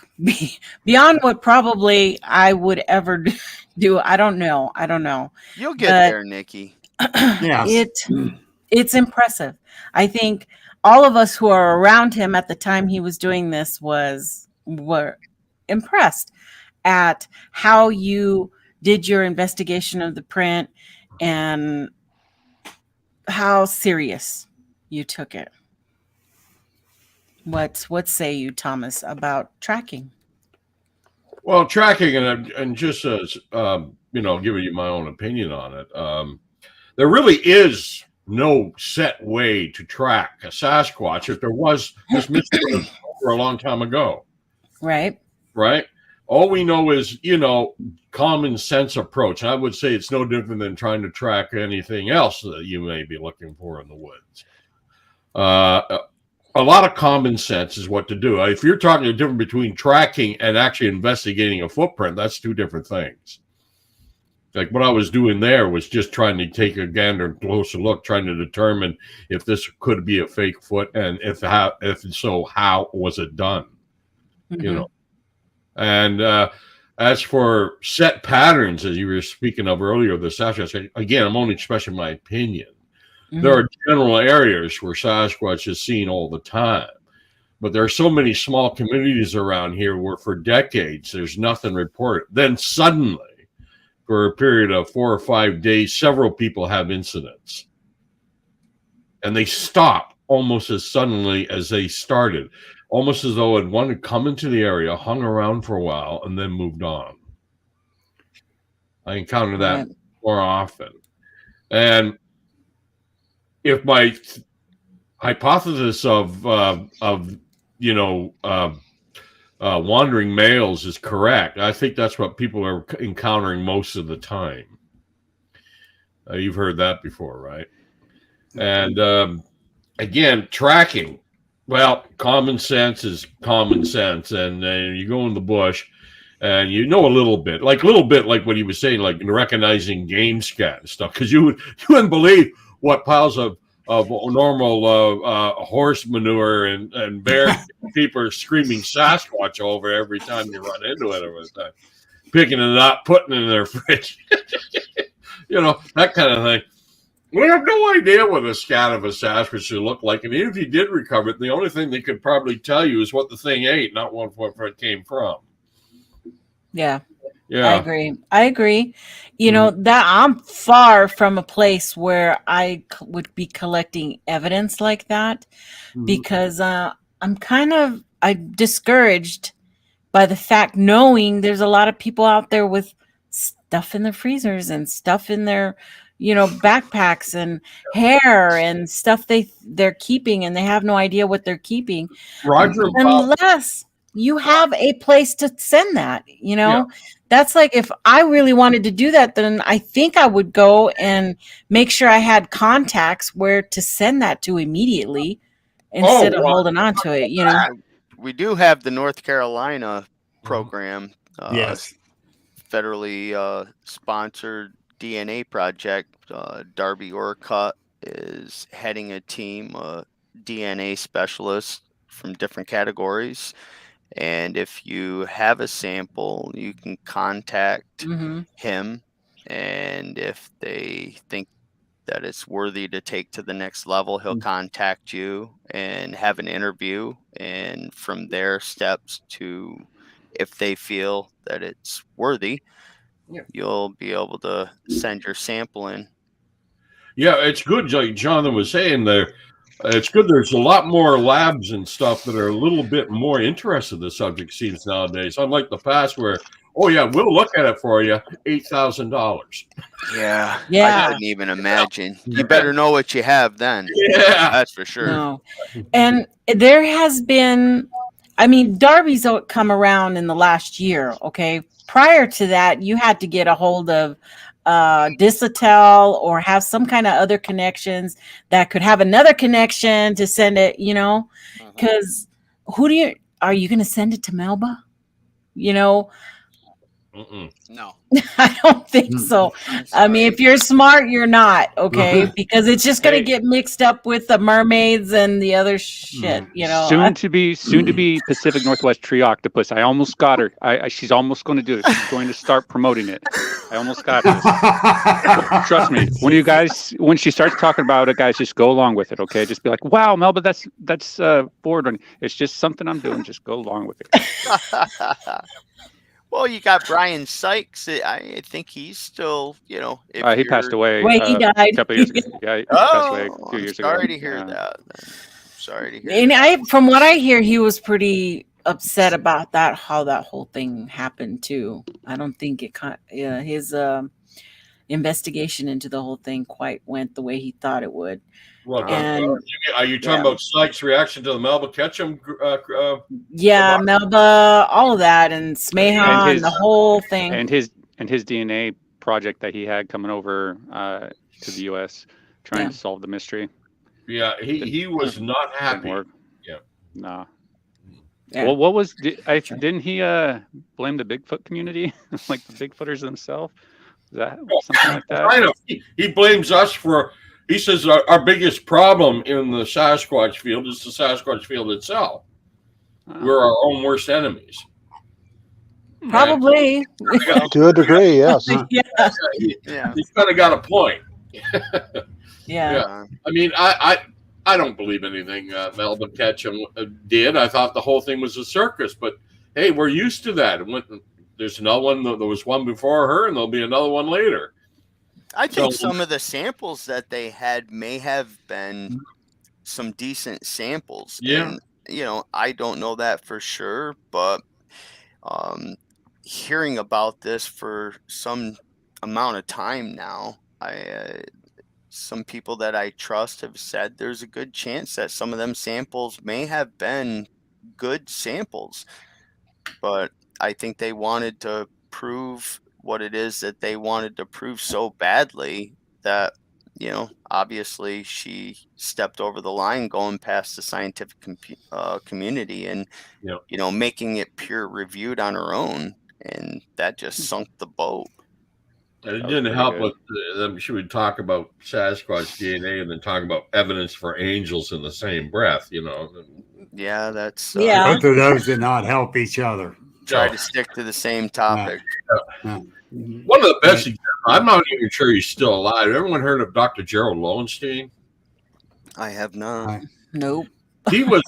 beyond what probably I would ever do. I don't know. You'll get there, Nikki. Yes. It's impressive. I think all of us who are around him at the time he was doing this were impressed at how you did your investigation of the print and how serious you took it. What say you, Thomas, about tracking? Well, tracking, and just as giving you my own opinion on it, there really is no set way to track a Sasquatch. If there was, this mystery for a long time ago. Right. All we know is, common sense approach. I would say it's no different than trying to track anything else that you may be looking for in the woods. a lot of common sense is what to do. If you're talking the difference between tracking and actually investigating a footprint, that's two different things. Like what I was doing there was just trying to take a gander, closer look, trying to determine if this could be a fake foot, and if so, how was it done? Mm-hmm. You know, and as for set patterns, as you were speaking of earlier, the Sasquatch, again, I'm only expressing my opinion. Mm-hmm. There are general areas where Sasquatch is seen all the time, but there are so many small communities around here where for decades there's nothing reported. Then suddenly, for a period of 4 or 5 days, several people have incidents. And they stop almost as suddenly as they started, almost as though one had come into the area, hung around for a while, and then moved on. I encounter that more often. And if my hypothesis of wandering males is correct, I think that's what people are encountering most of the time. You've heard that before, right? And again, tracking. Well, common sense is common sense, and you go in the bush, and you know a little bit like what he was saying, like recognizing game scat and stuff, because you wouldn't believe what piles of normal horse manure and bear people are screaming Sasquatch over every time you run into it over the time, picking it up, putting it in their fridge, that kind of thing. We have no idea what a scat of a Sasquatch should look like, and even if you did recover it, the only thing they could probably tell you is what the thing ate, not where it came from. Yeah. I agree. That I'm far from a place where I would be collecting evidence like that, because I'm discouraged by the fact, knowing there's a lot of people out there with stuff in their freezers and stuff in their backpacks and hair and stuff they're keeping, and they have no idea what they're keeping, unless you have a place to send that. That's like, if I really wanted to do that, then I think I would go and make sure I had contacts where to send that to immediately instead of holding on to it. We do have the North Carolina program, yes, federally sponsored DNA project. Darby Orcutt is heading a team of DNA specialists from different categories. And if you have a sample, you can contact him. And if they think that it's worthy to take to the next level, he'll contact you and have an interview. And from there, steps to, if they feel that it's worthy, you'll be able to send your sample in. Yeah, it's good, like Jonathan was saying there. It's good. There's a lot more labs and stuff that are a little bit more interested in the subject, seems nowadays. Unlike the past where, we'll look at it for you, $8,000. Yeah. I couldn't even imagine. You better know what you have then. Yeah. That's for sure. No. And there has been, Darby's come around in the last year, okay? Prior to that, you had to get a hold of Disatel or have some kind of other connections that could have another connection to send it, because are you going to send it to Melba? No, I don't think so. If you're smart, you're not, okay? Because it's just going to get mixed up with the mermaids and the other shit, Soon to be Pacific Northwest tree octopus. I almost got her. She's almost going to do it. She's going to start promoting it. I almost got this. Trust me. When she starts talking about it, guys, just go along with it, okay? Just be like, wow, Melba, that's forward. It's just something I'm doing. Just go along with it. Well, you got Brian Sykes. I think he's still, he passed away. He died a couple of years ago. Yeah, he passed away a few years ago. Sorry to hear that. Sorry to hear. And from what I hear, he was pretty upset about that, how that whole thing happened too. I don't think his investigation into the whole thing quite went the way he thought it would. Well, are you talking about Sykes' reaction to the Melba Ketchum? Melba, all of that, and Smeha, and the whole thing, and his DNA project that he had coming over to the U.S. trying to solve the mystery. Yeah, he was not happy. No. Yeah. Well, didn't he blame the Bigfoot community, like the Bigfooters themselves? Is that something like that? Kind of. He blames us for. He says our biggest problem in the Sasquatch field is the Sasquatch field itself. Oh. We're our own worst enemies. Probably. To a degree, yes. Yeah. He's kind of got a point. Yeah. I mean, I don't believe anything Melvin Ketchum did. I thought the whole thing was a circus, but hey, we're used to that. There's another one. There was one before her, and there'll be another one later. I think some of the samples that they had may have been some decent samples. Yeah. And, I don't know that for sure, but hearing about this for some amount of time now, some people that I trust have said there's a good chance that some of them samples may have been good samples, but I think they wanted to prove what it is that they wanted to prove so badly that, obviously she stepped over the line going past the scientific community and, making it peer reviewed on her own. And that just sunk the boat. And it didn't help with them. She would talk about Sasquatch DNA and then talk about evidence for angels in the same breath, Yeah, that's both of those did not help each other. Try to stick to the same topic. One of the best examples, I'm not even sure he's still alive. Everyone heard of Dr. Gerald Lowenstein? I have not. Nope. He was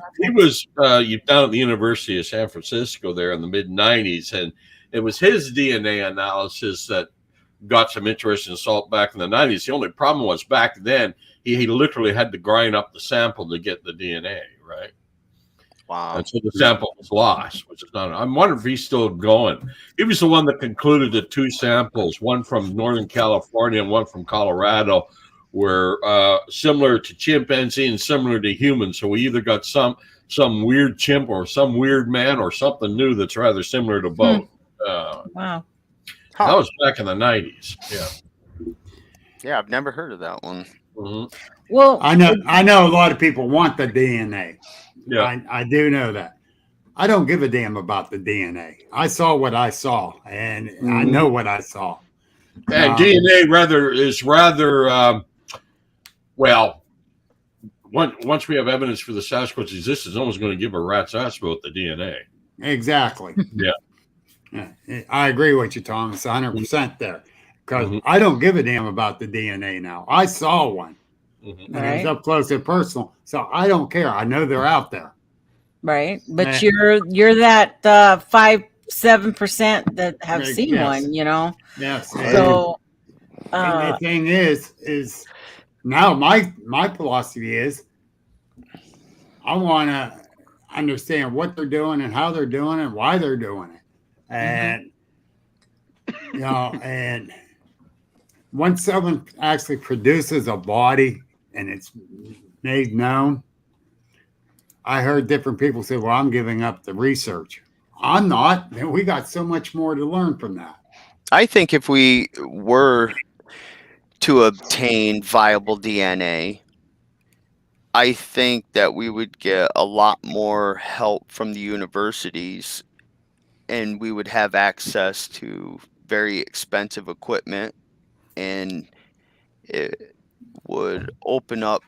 down at the University of San Francisco there in the mid-90s, and it was his DNA analysis that got some interest in salt back in the 90s. The only problem was back then he literally had to grind up the sample to get the DNA, right? Wow. And so the sample was lost, which is not. I'm wondering if he's still going. He was the one that concluded that 2 samples, one from Northern California and one from Colorado, were similar to chimpanzee and similar to humans. So we either got some weird chimp or some weird man or something new that's rather similar to both. Wow. That was back in the 90s. Yeah, I've never heard of that one. Mm-hmm. Well, I know a lot of people want the DNA. Yeah, I do know that. I don't give a damn about the DNA. I saw what I saw, and I know what I saw. And DNA is rather well. Once we have evidence for the Sasquatch existence, no one's going to give a rat's ass about the DNA. Exactly. Yeah. I agree with you, Tom. It's 100% there. Because I don't give a damn about the DNA now. I saw one. And it was up close and personal. So I don't care. I know they're out there. Right. But you're that 5-7% that have seen one, Yes. So and the thing is now my philosophy is I want to understand what they're doing and how they're doing it and why they're doing it. And and once someone actually produces a body and it's made known, I heard different people say, well, I'm giving up the research. I'm not. And we got so much more to learn from that. I think if we were to obtain viable DNA, I think that we would get a lot more help from the universities, and we would have access to very expensive equipment, and it would open up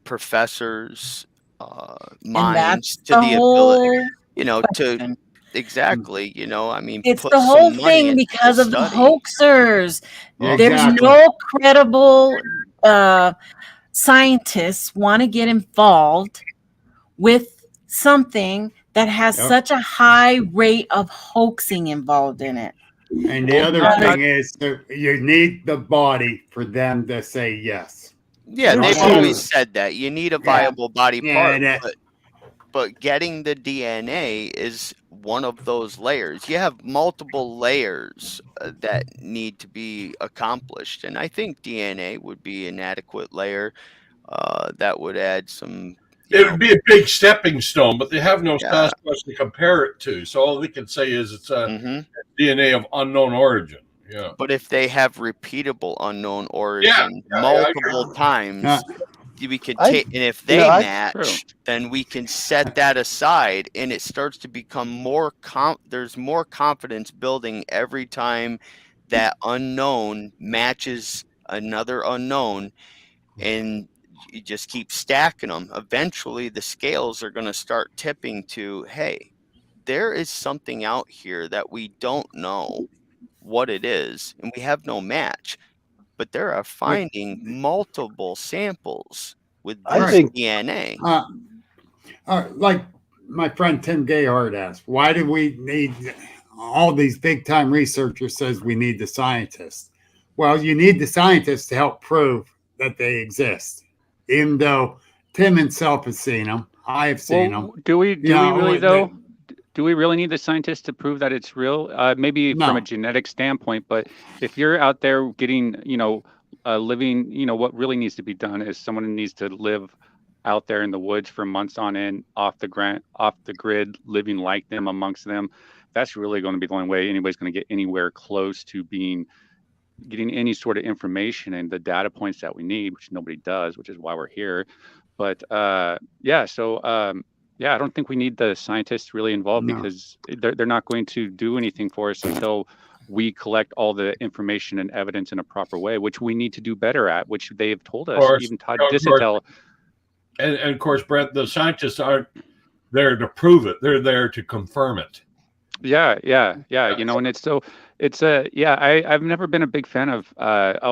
professors' minds to the ability, to exactly, I mean, it's put the whole some money thing into because the of the study. hoaxers. Exactly. There's no credible scientists want to get involved with something that has such a high rate of hoaxing involved in it. And the other thing is you need the body for them to say yes. Yeah, they've always said that. You need a viable body part, but getting the DNA is one of those layers. You have multiple layers that need to be accomplished, and I think DNA would be an adequate layer that would add some. It would be a big stepping stone, but they have no Sasquatch to compare it to. So all they can say is it's a DNA of unknown origin. Yeah. But if they have repeatable unknown origin multiple times, we could take, and if they match, true. then we can set that aside, and it starts to become more there's more confidence building every time that unknown matches another unknown, and you just keep stacking them. Eventually the scales are going to start tipping to, hey, there is something out here that we don't know what it is, and we have no match, but they are finding multiple samples with this DNA. Like my friend Tim Gayhart asked, why do we need all these big time researchers says we need the scientists? Well, you need the scientists to help prove that they exist, even though Tim himself has seen them. I have seen them. Do we really though? Do we really need the scientists to prove that it's real? Maybe from a genetic standpoint, but if you're out there getting, living, what really needs to be done is someone needs to live out there in the woods for months on end, off the grid, living like them, amongst them. That's really going to be the only way anybody's going to get anywhere close to getting any sort of information and the data points that we need, which nobody does, which is why we're here. But I don't think we need the scientists really involved because they're not going to do anything for us until we collect all the information and evidence in a proper way, which we need to do better at, which they have told us. Even Todd Dissentel. And of course, Brent, the scientists aren't there to prove it; they're there to confirm it. Yeah. And I've never been a big fan of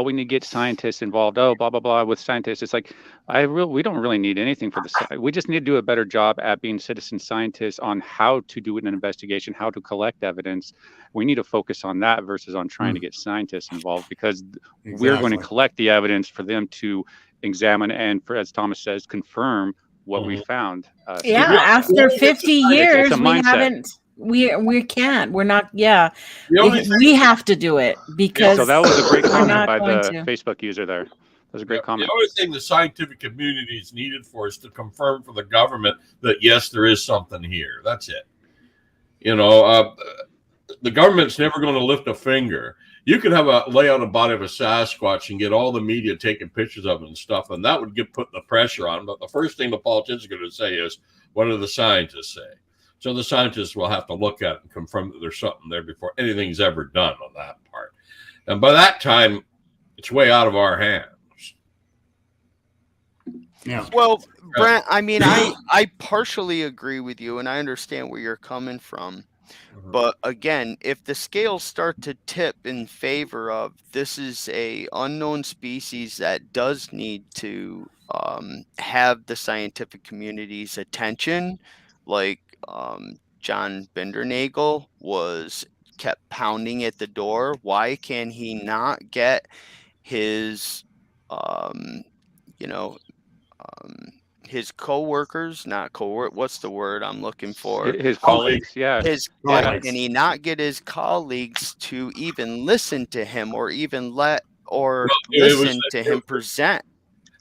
we need to get scientists involved. Blah blah blah with scientists. It's like we don't really need anything for the. We just need to do a better job at being citizen scientists on how to do an investigation, how to collect evidence. We need to focus on that versus on trying to get scientists involved, because we're going to collect the evidence for them to examine and, as Thomas says, confirm what we found. After 50 years, we haven't. We can't. We're not. Yeah, we have to do it because. So that was a great comment by the Facebook user there. That was a great comment. The only thing the scientific community is needed for is to confirm for the government that yes, there is something here. That's it. The government's never going to lift a finger. You could have lay out a body of a Sasquatch and get all the media taking pictures of it and stuff, and that would get put the pressure on. But the first thing the politicians are going to say is, what do the scientists say? So the scientists will have to look at it and confirm that there's something there before anything's ever done on that part. And by that time, it's way out of our hands. Yeah. Well, Brent, I mean, I partially agree with you, and I understand where you're coming from. But again, if the scales start to tip in favor of this is a unknown species that does need to have the scientific community's attention, like John Bindernagel kept pounding at the door. Why can he not get his his co-workers, what's the word I'm looking for? His colleagues, Can he not get his colleagues to even listen to him or even listen to him present?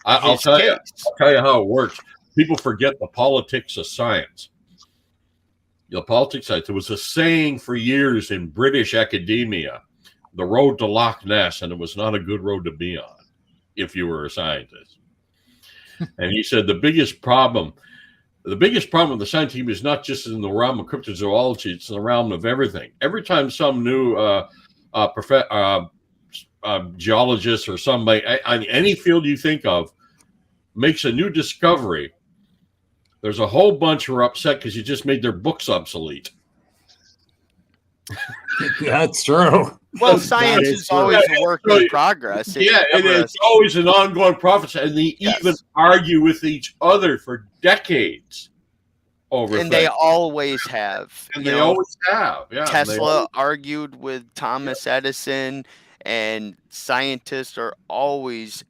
I'll tell you how it works. People forget the politics of science. The politics of science. There was a saying for years in British academia, the road to Loch Ness, and it was not a good road to be on if you were a scientist. And he said the biggest problem with the science team is not just in the realm of cryptozoology, it's in the realm of everything. Every time some new geologist or somebody on any field you think of makes a new discovery, there's a whole bunch who are upset because you just made their books obsolete. That's true. Well, science is always a work in progress. It's always an ongoing process, and they even argue with each other for decades over things. They always have. And they always have. Yeah, Tesla argued with Thomas Edison, and scientists are always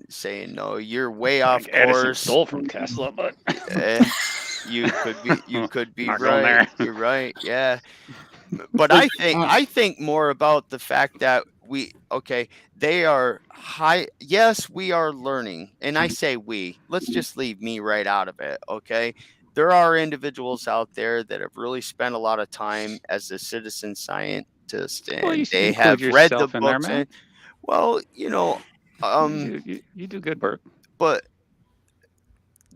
saying, "No, you're way off course." Edison stole from Tesla, but you could be right. You're right. Yeah. But I think more about the fact that they are high. Yes, we are learning. And I say we, let's just leave me right out of it. Okay. There are individuals out there that have really spent a lot of time as a citizen scientist, and they have read the books. You do good, Bert. But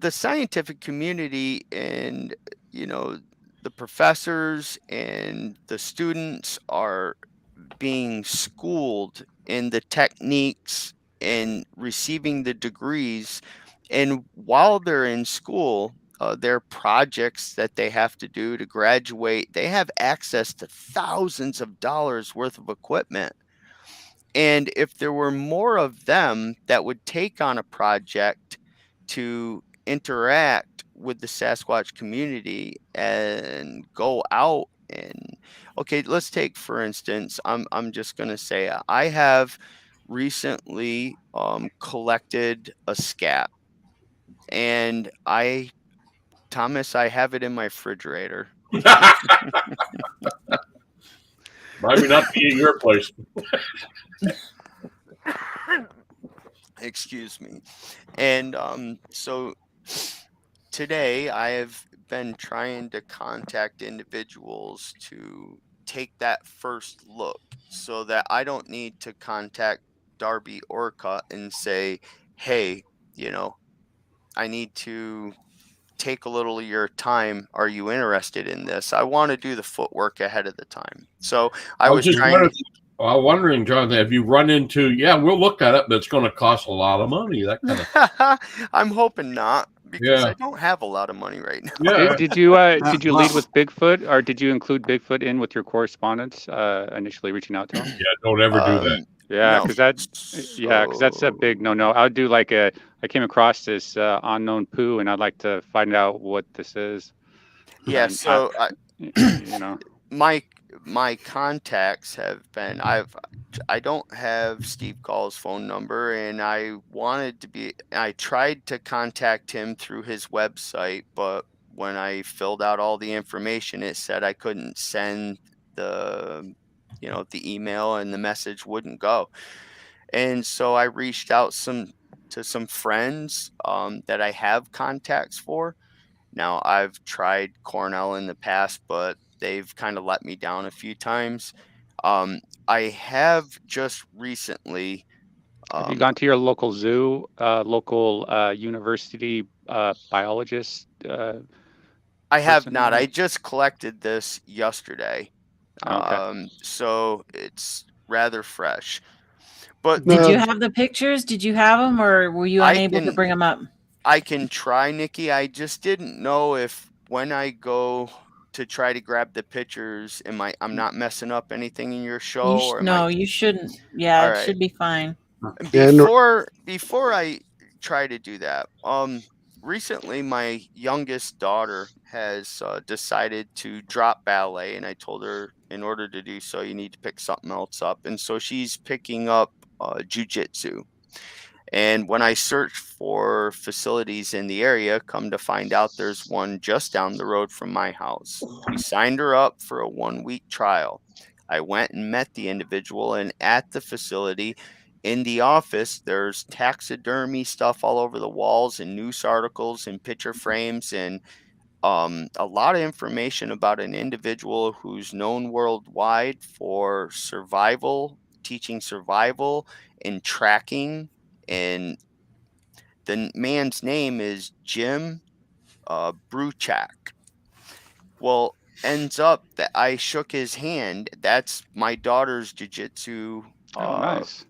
the scientific community and, you know, the professors and the students are being schooled in the techniques and receiving the degrees. And while they're in school, their projects that they have to do to graduate, they have access to thousands of dollars worth of equipment. And if there were more of them that would take on a project to interact with the Sasquatch community and go out and, okay, let's take for instance, I'm just gonna say I have recently collected a scat, and Thomas, I have it in my refrigerator. Might not be in your place. Excuse me. And so today I have been trying to contact individuals to take that first look so that I don't need to contact Darby Orca and say, hey, you know, I need to take a little of your time. Are you interested in this? I want to do the footwork ahead of the time. So I was wondering, Jonathan, have you run into, we'll look at it, but it's going to cost a lot of money, that kind of I'm hoping not, because I don't have a lot of money right now. Yeah. Did you lead with Bigfoot, or did you include Bigfoot in with your correspondence initially reaching out to him? Yeah, don't ever do that. Yeah, because that's a big no. I would do like I came across this unknown poo, and I'd like to find out what this is. Yeah, and so you know, my contacts have been, I don't have Steve Gall's phone number, and I tried to contact him through his website, but when I filled out all the information, it said I couldn't send the email, and the message wouldn't go. And so I reached out to some friends that I have contacts for. Now, I've tried Cornell in the past, but they've kind of let me down a few times. I have just recently. Have you gone to your local zoo, local university biologist? I have not. I just collected this yesterday. Okay. So it's rather fresh. But did you have the pictures? Did you have them, or were you unable to bring them up? I can try, Nikki. I just didn't know if when I go to try to grab the pictures, I'm not messing up anything in your show? You shouldn't. Yeah, it should be fine. Before I try to do that, recently my youngest daughter has decided to drop ballet, and I told her in order to do so, you need to pick something else up. And so she's picking up jiu-jitsu. And when I searched for facilities in the area, come to find out there's one just down the road from my house. We signed her up for a 1-week trial. I went and met the individual, and at the facility, in the office, there's taxidermy stuff all over the walls, and news articles and picture frames, and a lot of information about an individual who's known worldwide for survival, teaching survival and tracking. And the man's name is Jim Bruchak. Well, ends up that I shook his hand. That's my daughter's jiu-jitsu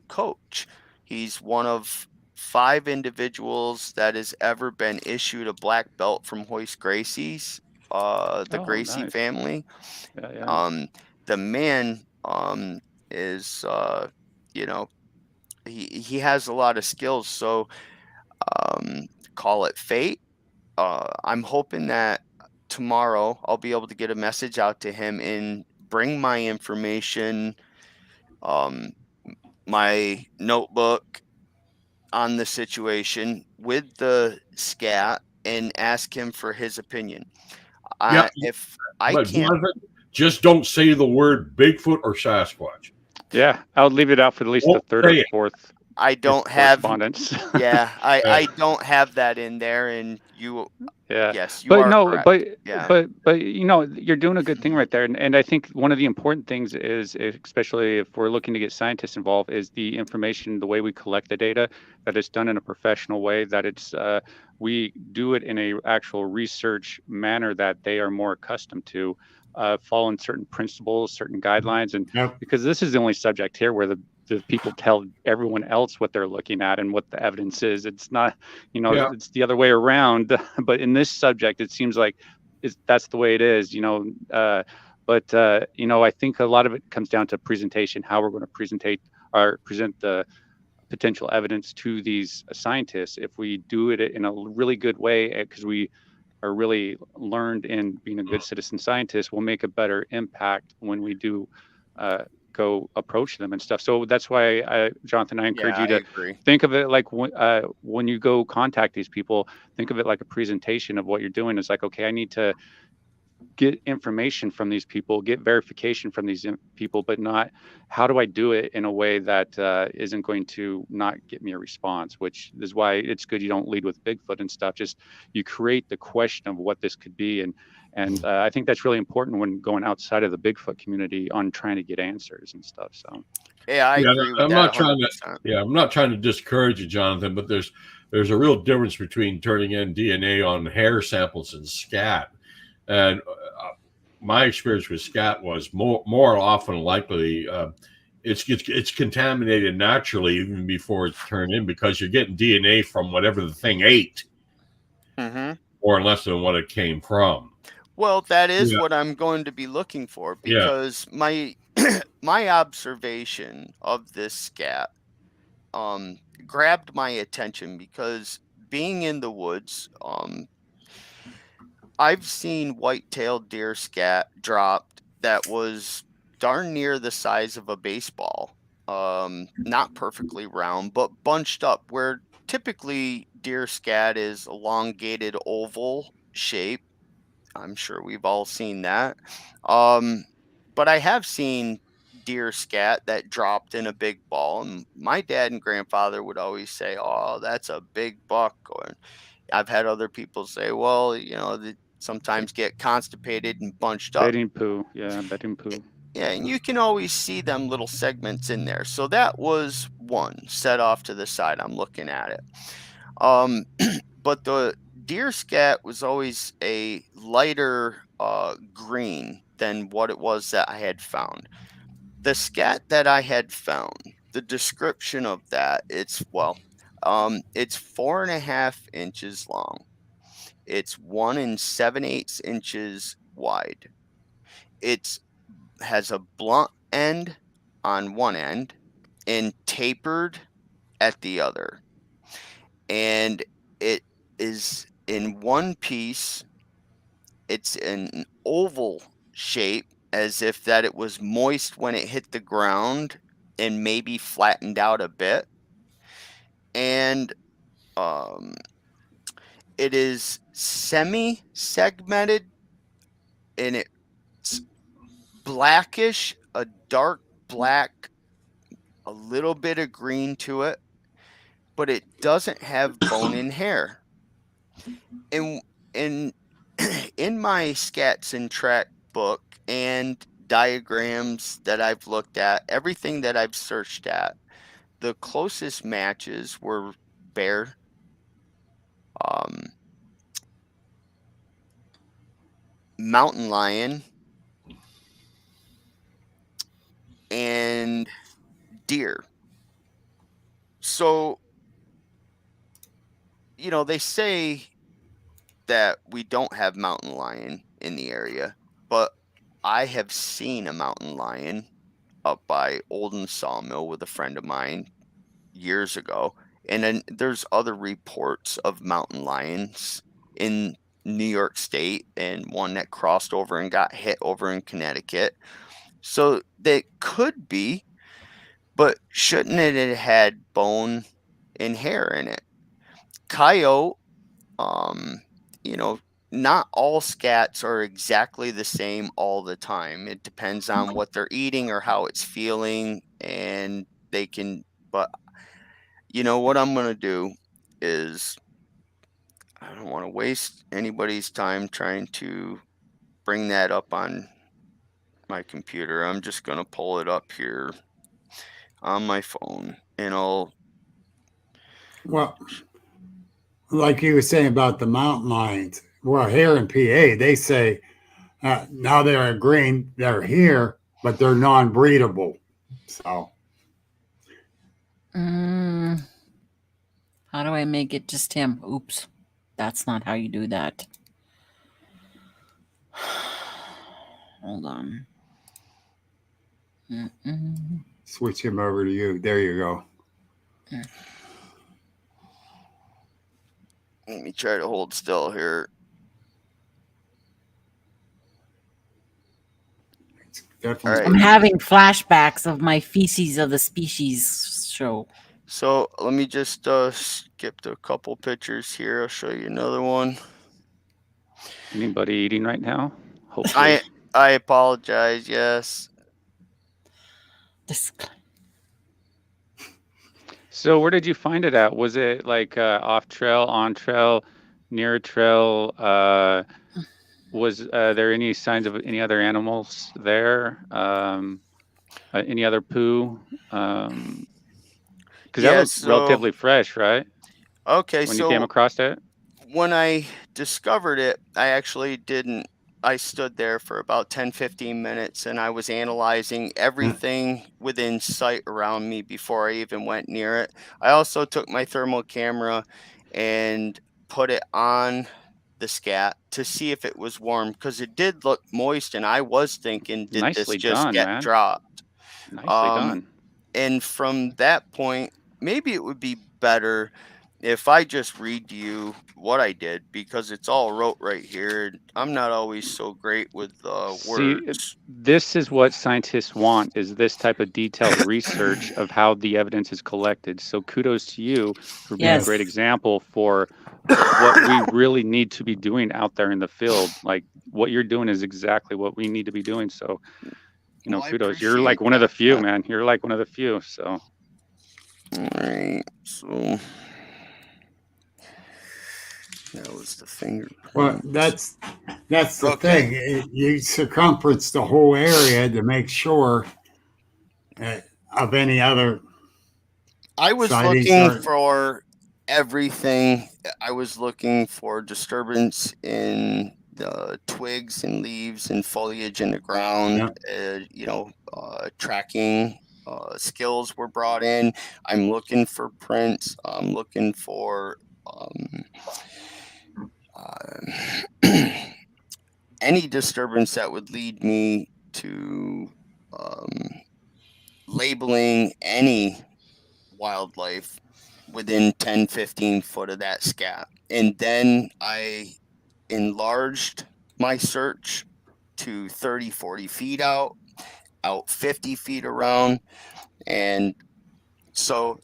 coach. He's one of 5 individuals that has ever been issued a black belt from Hoist Gracie's, the Gracie family. The man is, he has a lot of skills. So call it fate. I'm hoping that tomorrow I'll be able to get a message out to him and bring my information, my notebook on the situation with the scat, and ask him for his opinion. If I can't, just don't say the word Bigfoot or Sasquatch. Yeah, I would leave it out for at least the 3rd or 4th. I don't have correspondence. I don't have that in there, and Yeah. Yes, you But are no, correct. Yeah. but you know, you're doing a good thing right there. And I think one of the important things is, especially if we're looking to get scientists involved, is the information, the way we collect the data, that it's done in a professional way, that it's we do it in a actual research manner that they are more accustomed to, following certain principles, certain guidelines. And Yep. because this is the only subject here where the people tell everyone else what they're looking at and what the evidence is. It's not, you know, Yeah. it's the other way around. But in this subject, it seems like that's the way it is, you know. You know, I think a lot of it comes down to presentation, how we're going to present the potential evidence to these scientists. If we do it in a really good way, because we are really learned in being a good citizen scientist, we'll make a better impact when we do go approach them and stuff. So that's why, Jonathan, I encourage Yeah, you I to agree. think of it like when you go contact these people, think of it like a presentation of what you're doing. It's like, okay, I need to get information from these people, get verification from these people, but not how do I do it in a way that isn't going to not get me a response, which is why it's good you don't lead with Bigfoot and stuff. Just you create the question of what this could be. And I think that's really important when going outside of the Bigfoot community on trying to get answers and stuff. So Yeah, I agree with I'm that not trying 100%. to. Yeah, I'm not trying to discourage you, Jonathan, but there's a real difference between turning in DNA on hair samples and scat. And my experience with scat was more often likely it's contaminated naturally even before it's turned in, because you're getting DNA from whatever the thing ate, or less than what it came from. Well, that is what I'm going to be looking for, because my my observation of this scat grabbed my attention, because being in the woods, I've seen white-tailed deer scat dropped that was darn near the size of a baseball. Not perfectly round, but bunched up, where typically deer scat is elongated oval shape. I'm sure we've all seen that. But I have seen deer scat that dropped in a big ball, and my dad and grandfather would always say, "Oh, that's a big buck." Or I've had other people say, "Well, you know, they sometimes get constipated and bunched up." bedding poo, yeah, bedding poo. Yeah, and you can always see them little segments in there. So that was one set off to the side. I'm looking at it. But the deer scat was always a lighter green than what it was that I had found. The scat that I had found, the description of that, it's 4.5 inches long. It's 1 7/8 inches wide. It has a blunt end on one end and tapered at the other. And it is in one piece. It's an oval shape, as if that it was moist when it hit the ground and maybe flattened out a bit. And it is semi-segmented, and it's blackish, a dark black, a little bit of green to it, but it doesn't have bone and hair. And in my Scats and Track book and diagrams that I've looked at, everything that I've searched at, the closest matches were bear, mountain lion, and deer. So, you know, they say that we don't have mountain lion in the area, but I have seen a mountain lion up by Olden Sawmill with a friend of mine years ago. And then there's other reports of mountain lions in New York State, and one that crossed over and got hit over in Connecticut. So they could be, but shouldn't it have had bone and hair in it? Coyote, you know, not all scats are exactly the same all the time. It depends on what they're eating or how it's feeling, and they can, but you know what I'm going to do is I don't want to waste anybody's time trying to bring that up on my computer. I'm just going to pull it up here on my phone, and I'll... Well, like you were saying about the mountain lions, well, here in PA, they say now they're agreeing they're here, but they're non-breedable. So, how do I make it just him? Oops, that's not how you do that. Hold on. switch him over to you. There you go. Let me try to hold still here. Definitely. All right. I'm having flashbacks of my Feces of the Species show. So let me just skip a couple pictures here. I'll show you another one. Anybody eating right now? Hopefully. I apologize. Yes. So where did you find it at? Was it like off trail, on trail, near a trail? Was there any signs of any other animals there? Any other poo? Because that was relatively fresh, right? Okay, when you came across it? When I discovered it, I actually didn't. I stood there for about 10-15 minutes, and I was analyzing everything within sight around me before I even went near it. I also took my thermal camera and put it on the scat to see if it was warm, because it did look moist, and I was thinking, did Nicely this just done, get man. dropped? Nicely done. And from that point, maybe it would be better if I just read to you what I did, because it's all wrote right here. I'm not always so great with words. This is what scientists want, is this type of detailed research of how the evidence is collected. So kudos to you for being a great example for what we really need to be doing out there in the field. Like what you're doing is exactly what we need to be doing. So, you know, kudos. You're like one of the few, man. You're like one of the few. So. All right. So that was the fingerprint. Well, that's the thing. You circumference the whole area to make sure of any other. I was looking for everything. I was looking for disturbance in the twigs and leaves and foliage in the ground. Tracking skills were brought in. I'm looking for prints. I'm looking for any disturbance that would lead me to labeling any wildlife within 10-15 foot of that scat. And then I enlarged my search to 30-40 feet out 50 feet around. And so,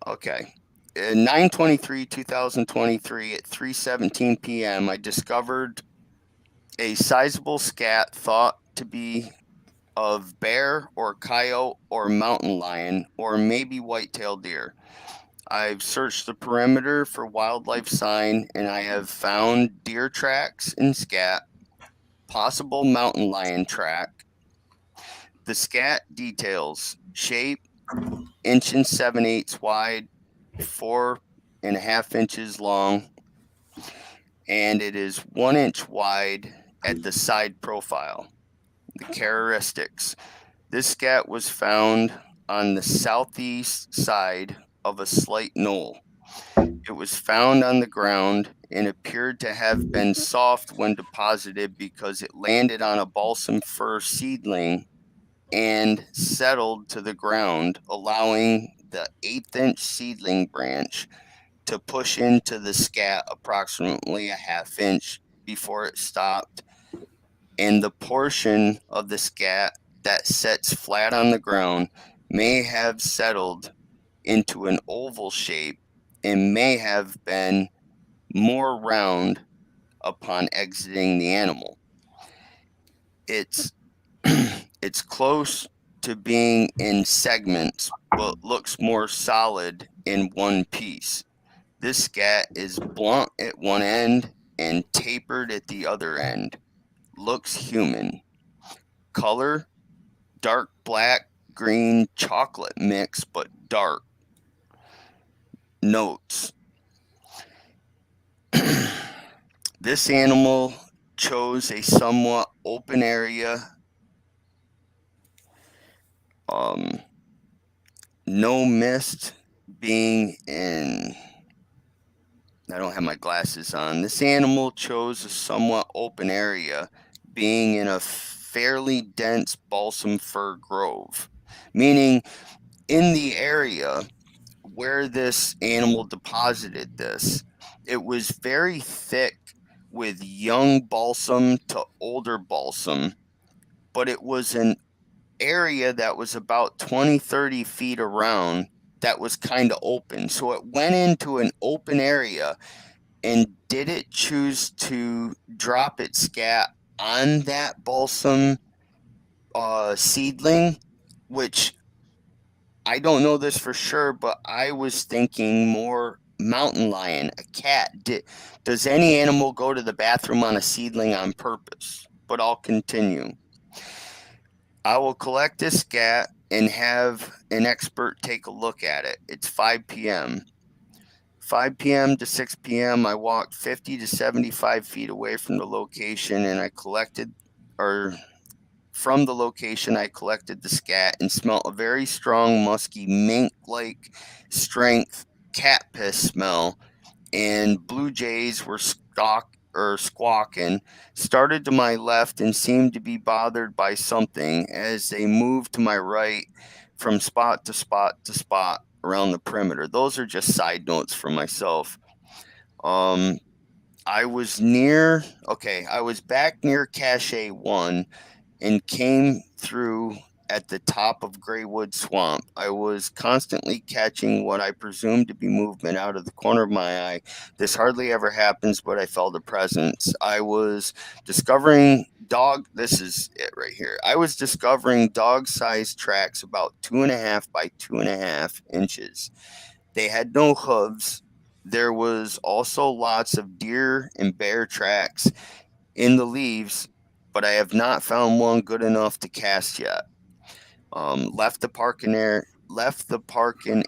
okay, 9/23/2023 at 3:17 p.m. I discovered a sizable scat thought to be of bear or coyote or mountain lion or maybe white-tailed deer. I've searched the perimeter for wildlife sign, and I have found deer tracks in scat, possible mountain lion track. The scat details: shape, 1 7/8 wide, 4.5 inches long, and it is 1 inch wide at the side profile. The characteristics: this scat was found on the southeast side of a slight knoll. It was found on the ground and appeared to have been soft when deposited because it landed on a balsam fir seedling and settled to the ground, allowing the 1/8 inch seedling branch to push into the scat approximately 1/2 inch before it stopped, and the portion of the scat that sets flat on the ground may have settled into an oval shape and may have been more round upon exiting the animal. It's close to being in segments, but looks more solid in one piece. This scat is blunt at one end and tapered at the other end. Looks human. Color, dark black, green, chocolate mix, but dark. Notes. This animal chose a somewhat open area. No mist being in... I don't have my glasses on. This animal chose a somewhat open area, being in a fairly dense balsam fir grove, meaning in the area where this animal deposited this, it was very thick with young balsam to older balsam, but it was an area that was about 20-30 feet around that was kind of open. So it went into an open area, and did it choose to drop its scat on that balsam seedling, which I don't know this for sure, but I was thinking more mountain lion, a cat. Does any animal go to the bathroom on a seedling on purpose? But I'll continue. I will collect this scat and have an expert take a look at it. It's 5 p.m. 5 p.m. to 6 p.m. I walked 50 to 75 feet away from the location, and from the location I collected the scat and smelt a very strong, musky, mink-like strength cat piss smell, and blue jays were squawking, started to my left and seemed to be bothered by something as they moved to my right from spot to spot to spot around the perimeter. Those are just side notes for myself. I was back near Cache 1 and came through at the top of Graywood Swamp. I was constantly catching what I presumed to be movement out of the corner of my eye. This hardly ever happens, but I felt a presence. I was discovering this is it right here. I was discovering dog-sized tracks about 2.5 by 2.5 inches. They had no hooves. There was also lots of deer and bear tracks in the leaves, but I have not found one good enough to cast yet. Left the parking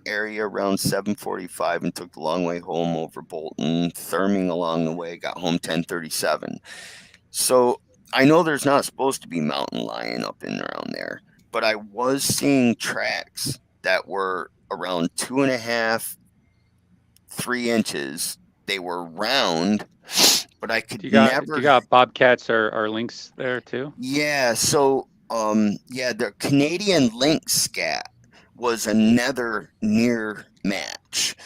area around 7:45 and took the long way home over Bolton, therming along the way. Got home 10:37. So I know there's not supposed to be mountain lion up and around there, but I was seeing tracks that were around 2.5, 3 inches. They were round, but I could never. You got bobcats or lynx there too? Yeah. So. The Canadian lynx scat was another near match.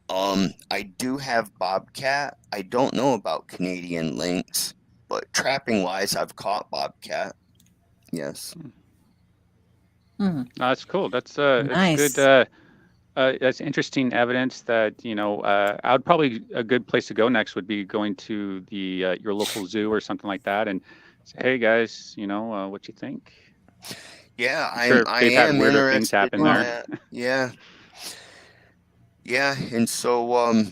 I do have bobcat. I don't know about Canadian lynx, but trapping wise, I've caught bobcat. Yes. No, that's cool. That's nice. It's good. That's interesting evidence that I would probably a good place to go next would be going to the your local zoo or something like that and say, hey guys, what you think? Yeah, I am had weirder things happen there. That. Yeah, and so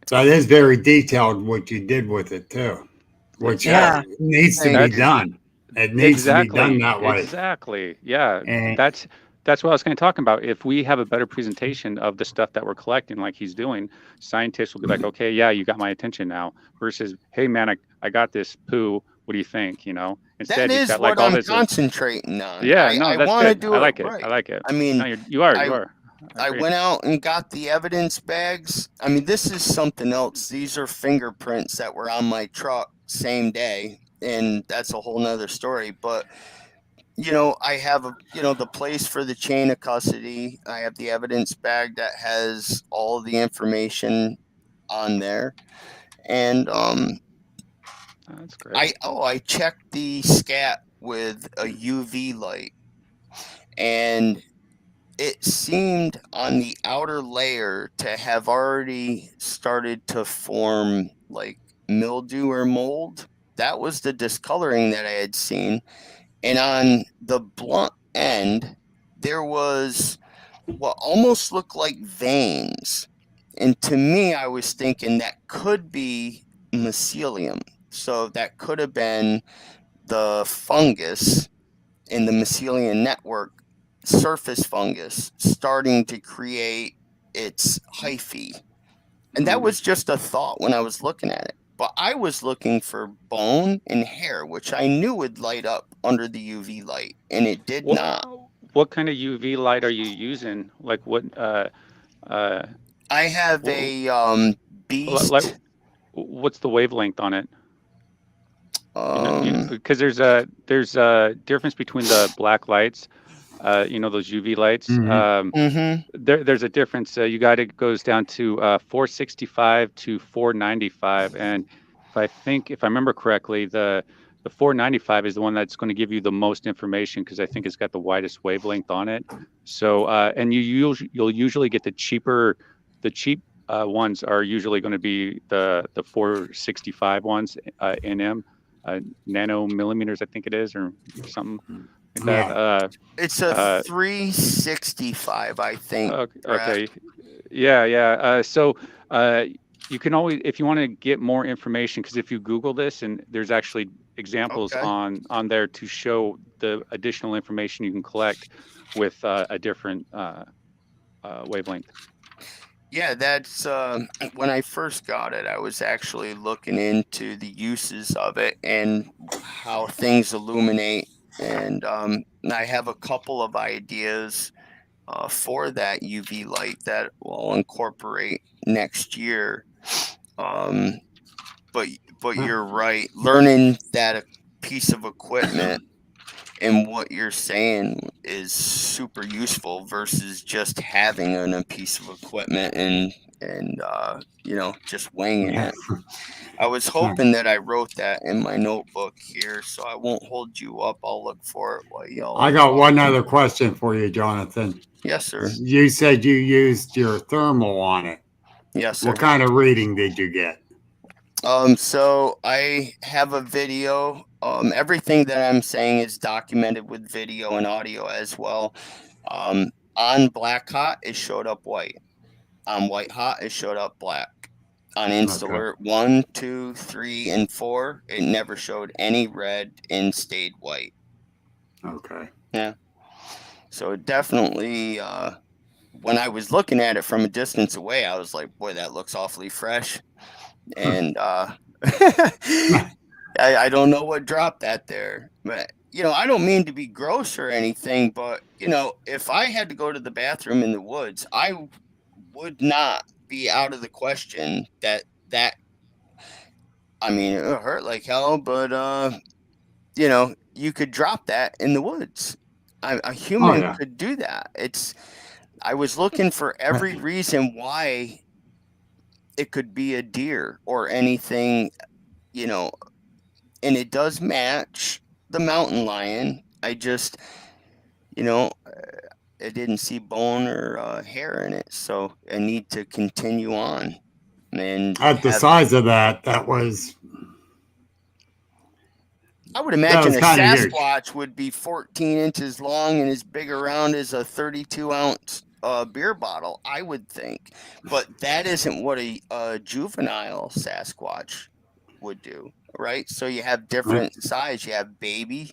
so it is very detailed what you did with it too, which needs to be done. It needs to be done that way. Exactly. Yeah, and that's what I was going to talk about. If we have a better presentation of the stuff that we're collecting, like he's doing, scientists will be like, okay, yeah, you got my attention now. Versus, hey man, I got this poo. What do you think? Instead, that is got like what I'm concentrating on. Yeah, I that's good. Do I like it. Right. I like it. I mean, no, you are. I went out and got the evidence bags. I mean, this is something else. These are fingerprints that were on my truck same day, and that's a whole nother story. But I have the place for the chain of custody. I have the evidence bag that has all the information on there, and that's great. I checked the scat with a UV light, and it seemed on the outer layer to have already started to form like mildew or mold. That was the discoloring that I had seen. And on the blunt end, there was what almost looked like veins. And to me, I was thinking that could be mycelium. So that could have been the fungus in the mycelium network, surface fungus, starting to create its hyphae. And that was just a thought when I was looking at it. But I was looking for bone and hair, which I knew would light up under the UV light, and it did not. What kind of UV light are you using? Like what? I have a beast. Like, what's the wavelength on it? Because there's a difference between the black lights. Those UV lights. There's a difference. You got it goes down to 465 to 495, and if I remember correctly, the 495 is the one that's going to give you the most information because I think it's got the widest wavelength on it. So and you'll usually get the cheap ones are usually going to be the 465 ones nm nanomillimeters, I think it is, or something. It's a 365, I think. Okay. Yeah. So you can always, if you want to get more information, because if you Google this, and there's actually examples on there to show the additional information you can collect with a different wavelength. Yeah, that's when I first got it, I was actually looking into the uses of it and how things illuminate. And I have a couple of ideas for that UV light that we'll incorporate next year. But you're right. Learning that a piece of equipment and what you're saying is super useful versus just having a piece of equipment and just winging it. I was hoping that I wrote that in my notebook here, so I won't hold you up. I'll look for it while y'all. I got one other question for you, Jonathan. Yes, sir. You said you used your thermal on it. Yes, sir. What kind of reading did you get? So I have a video. Everything that I'm saying is documented with video and audio as well. On black hot, it showed up white. On white hot, it showed up black. On Instalert 1, 2, 3, and 4, it never showed any red and stayed white. Okay. Yeah. So definitely, when I was looking at it from a distance away, I was like, boy, that looks awfully fresh. And I don't know what dropped that there. But, I don't mean to be gross or anything, but, if I had to go to the bathroom in the woods, I would not be out of the question that I mean, it would hurt like hell, but you could drop that in the woods. A human could do that. I was looking for every reason why it could be a deer or anything, and it does match the mountain lion. I just, I didn't see bone or hair in it, so I need to continue on. And at the size of that was. I would imagine a Sasquatch would be 14 inches long and as big around as a 32-ounce beer bottle, I would think. But that isn't what a juvenile Sasquatch would do, right? So you have different size. You have baby.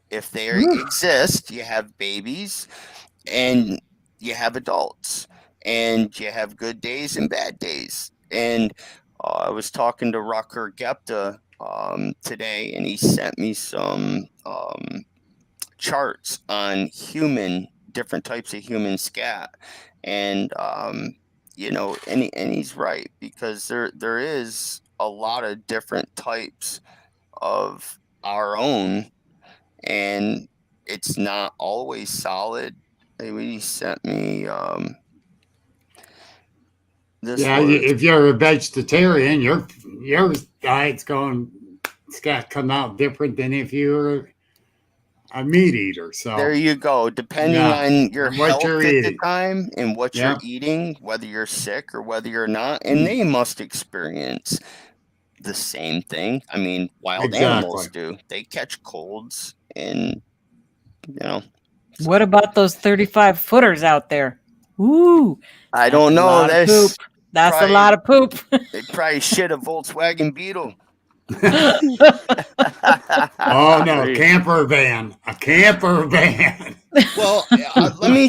If they exist, you have babies. And you have adults, and you have good days and bad days. And I was talking to Rucker Gepta today, and he sent me some charts on different types of human scat. And and he's right, because there is a lot of different types of our own, and it's not always solid. He sent me this. Yeah, if you're a vegetarian, your diet's got to come out different than if you're a meat eater. So there you go. Depending on your health at the time and what you're eating, whether you're sick or whether you're not, and they must experience the same thing. I mean, wild animals do. They catch colds, and What about those 35-footers out there? Ooh, I don't know. That's a lot of poop. They probably shit a Volkswagen Beetle. Oh no, a camper van. Well, let me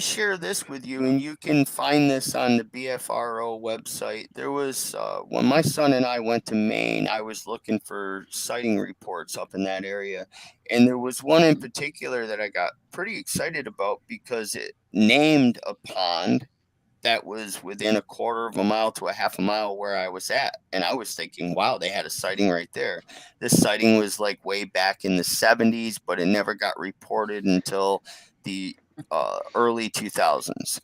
share this with you, and you can find this on the BFRO website. There was when my son and I went to Maine, I was looking for sighting reports up in that area, and there was one in particular that I got pretty excited about because it named a pond that was within a quarter of a mile to a half a mile where I was at. And I was thinking, wow, they had a sighting right there. This sighting was like way back in the 70s, but it never got reported until the early 2000s.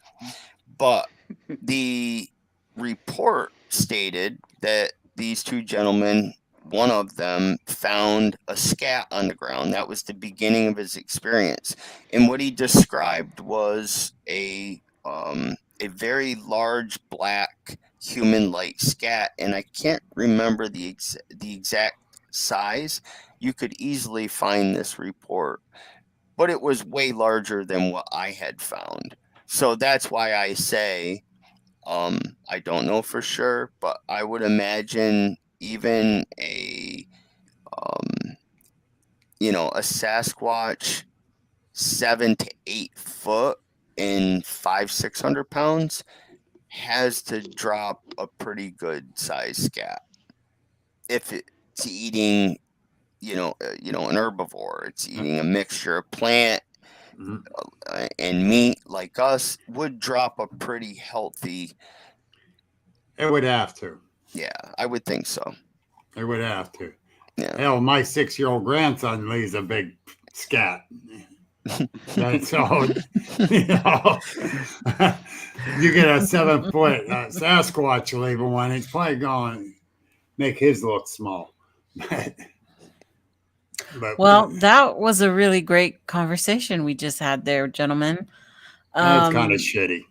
But the report stated that these two gentlemen, one of them found a scat on the ground. That was the beginning of his experience. And what he described was a very large black human-like scat, and I can't remember the exact size. You could easily find this report, but it was way larger than what I had found. So that's why I say I don't know for sure, but I would imagine even a Sasquatch 7 to 8 foot in 500-600 pounds has to drop a pretty good size scat if it's eating an herbivore. It's eating a mixture of plant and meat like us, would drop a pretty healthy. It would have to. Yeah, I would think so. It would have to. Yeah. Hell, my 6-year-old grandson leaves a big scat. That's all. You get a 7-foot Sasquatch leaving one, he's probably going to make his look small. Well, that was a really great conversation we just had there, gentlemen. That's kind of shitty.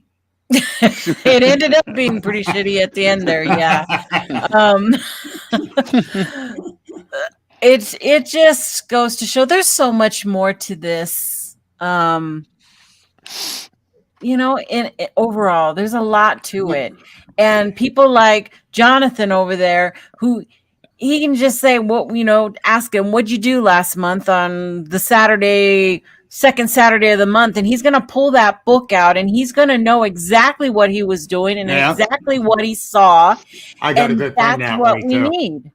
It ended up being pretty shitty at the end there, yeah. It just goes to show there's so much more to this. Overall, there's a lot to it. And people like Jonathan over there, who he can just say, ask him, what'd you do last month on the second Saturday of the month? And he's going to pull that book out and he's going to know exactly what he was doing and exactly what he saw. I got a good friend that's that what way, we too. need.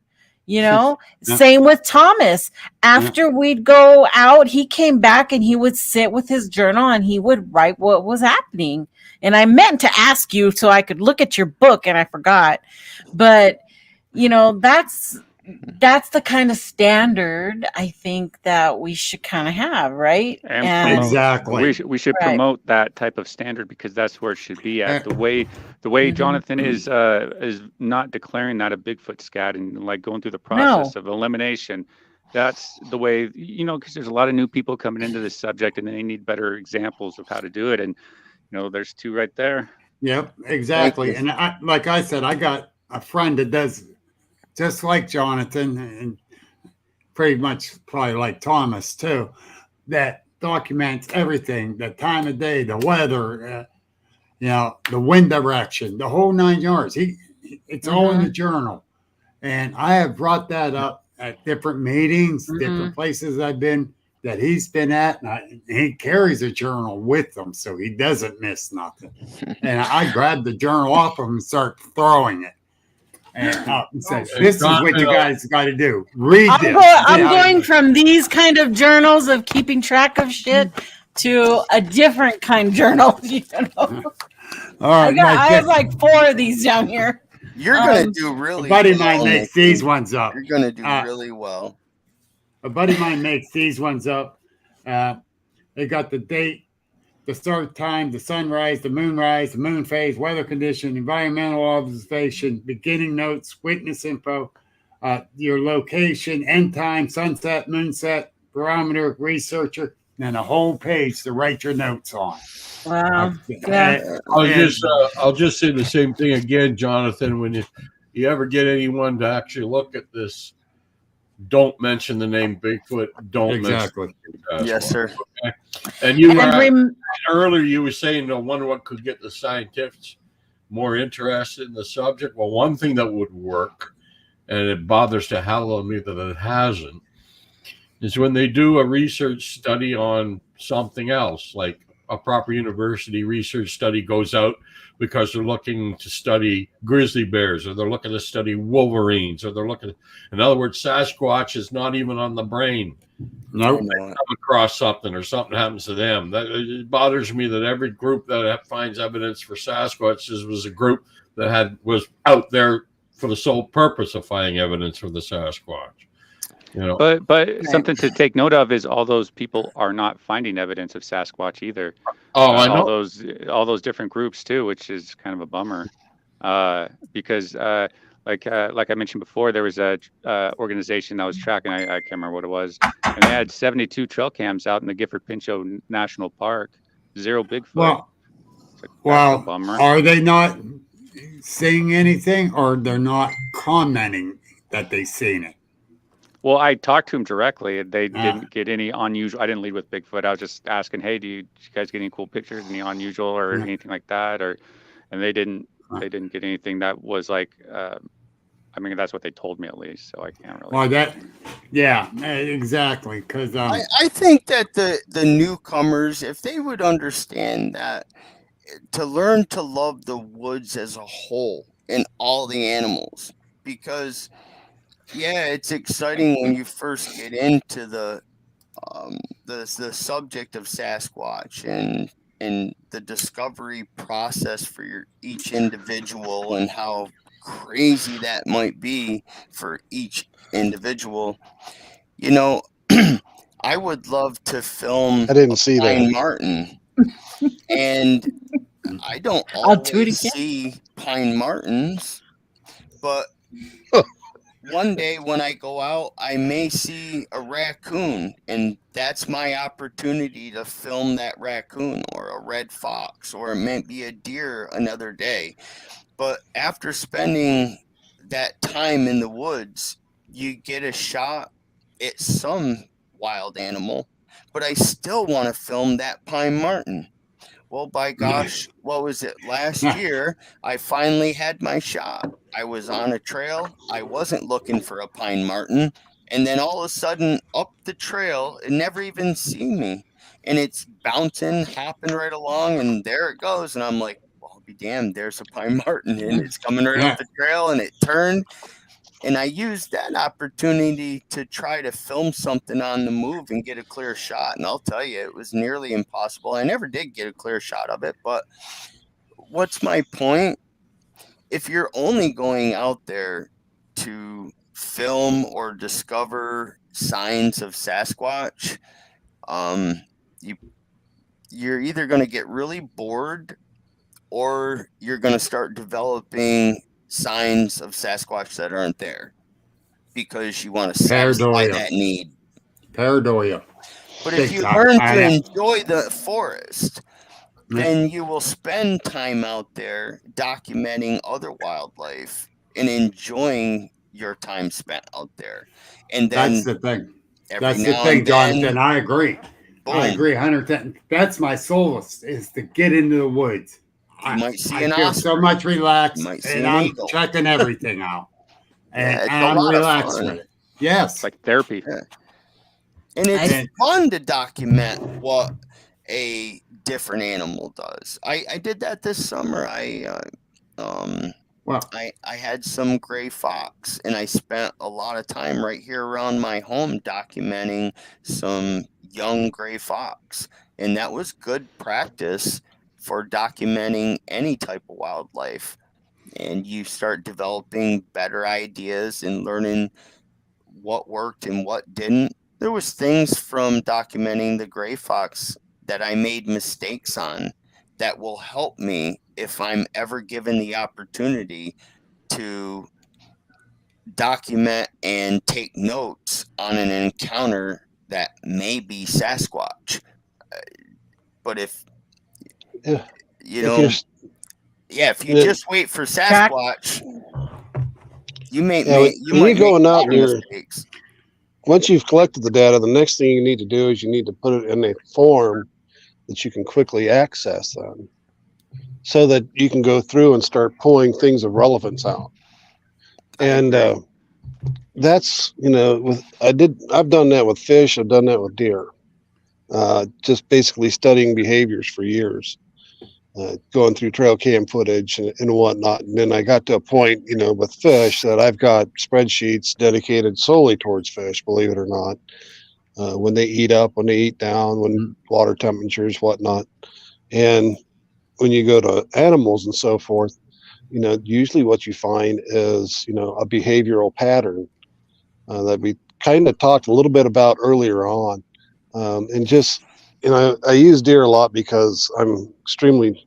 Same with Thomas. After we'd go out, he came back and he would sit with his journal and he would write what was happening. And I meant to ask you so I could look at your book and I forgot. But, that's the kind of standard I think that we should kind of have, right? And exactly. We should promote that type of standard because that's where it should be at. The way Jonathan is not declaring that a Bigfoot scat and like going through the process of elimination. That's the way, because there's a lot of new people coming into this subject and they need better examples of how to do it. And, there's two right there. Yep, exactly. And like I said, I got a friend that does just like Jonathan and pretty much probably like Thomas too, that documents everything, the time of day, the weather, the wind direction, the whole 9 yards. It's all in the journal. And I have brought that up at different meetings, different places I've been that he's been at. And he carries a journal with him so he doesn't miss nothing. And I grabbed the journal off him and start throwing it. And said, this is what you guys got to do. Read this. I'm going from these kind of journals of keeping track of shit to a different kind of journal. All right, I have like 4 of these down here. You're going to do really a buddy of well. mine makes these ones up. You're going to do really well. A buddy of mine makes these ones up. They got the date, the start time, the sunrise, the moonrise, the moon phase, weather condition, environmental observation, beginning notes, witness info, your location, end time, sunset, moonset, barometer, researcher, and a whole page to write your notes on. Wow. I'll just say the same thing again, Jonathan. When you ever get anyone to actually look at this, don't mention the name Bigfoot. Don't mention Yes, sir. Okay? And you were earlier. You were saying, "No wonder what could get the scientists." more interested in the subject. Well, one thing that would work, and it bothers to hell on me that it hasn't, is when they do a research study on something else, like a proper university research study goes out because they're looking to study grizzly bears, or they're looking to study wolverines, or they're looking, in other words, Sasquatch is not even on the brain. Nope. They come across something or something happens to them. That it bothers me that every group that finds evidence for Sasquatch was a group that was out there for the sole purpose of finding evidence for the Sasquatch. You know, but something to take note of is all those people are not finding evidence of Sasquatch either. Oh, I know. All those different groups too, which is kind of a bummer. Because like I mentioned before, there was a organization that was tracking. I can't remember what it was, and they had 72 trail cams out in the Gifford Pinchot National Park. 0 Bigfoot. Well, bummer. Are they not saying anything, or they're not commenting that they've seen it? Well, I talked to him directly, and they didn't get any unusual. I didn't lead with Bigfoot. I was just asking, hey, do you guys get any cool pictures, any unusual or anything like that? And they didn't get anything that was like, I mean, that's what they told me at least. So I can't really. Well, yeah, exactly. Because I think that the newcomers, if they would understand that, to learn to love the woods as a whole and all the animals, because yeah, it's exciting when you first get into the subject of Sasquatch and the discovery process for each individual, and how crazy that might be for each individual. You know, I would love to film I didn't see Pine that. Martin, and I don't always see Pine Martins, but one day when I go out, I may see a raccoon, and that's my opportunity to film that raccoon, or a red fox, or it may be a deer another day. But after spending that time in the woods, you get a shot at some wild animal, but I still want to film that Pine Martin. Well, by gosh, what was it? Last year, I finally had my shot. I was on a trail. I wasn't looking for a Pine Martin. And then all of a sudden, up the trail, it never even seen me. And it's bouncing, hopping right along, and there it goes. And I'm like, well, I'll be damned, there's a Pine Martin. And it's coming right up the trail, and it turned. And I used that opportunity to try to film something on the move and get a clear shot. And I'll tell you, it was nearly impossible. I never did get a clear shot of it. But what's my point? If you're only going out there to film or discover signs of Sasquatch, you're either going to get really bored, or you're going to start developing signs of Sasquatch that aren't there, because you want to satisfy that need. Paranoia. But if you learn to enjoy the forest, then you will spend time out there documenting other wildlife and enjoying your time spent out there. And then that's the thing. That's the thing, Jonathan. I agree. Boom. I agree 100%. That's my solace, is to get into the woods. You might see I feel so much relaxed, and I'm checking everything out, and I'm relaxed with it. Yes, it's like therapy. Yeah. And it's fun to document what a different animal does. I did that this summer. I had some gray fox, and I spent a lot of time right here around my home documenting some young gray fox, and that was good practice for documenting any type of wildlife. And you start developing better ideas and learning what worked and what didn't. There was things from documenting the gray fox that I made mistakes on that will help me if I'm ever given the opportunity to document and take notes on an encounter that may be Sasquatch. But if if you just wait for Sasquatch, you may go out mistakes. Once you've collected the data, the next thing you need to do is you need to put it in a form that you can quickly access them. so that you can go through and start pulling things of relevance out. And that's, I've done that with fish. I've done that with deer. Just basically studying behaviors for years, going through trail cam footage and whatnot. And then I got to a point, with fish that I've got spreadsheets dedicated solely towards fish, believe it or not. When they eat up, when they eat down, when water temperatures, whatnot. And when you go to animals and so forth, usually what you find is, a behavioral pattern that we kind of talked a little bit about earlier on. And just, I use deer a lot because I'm extremely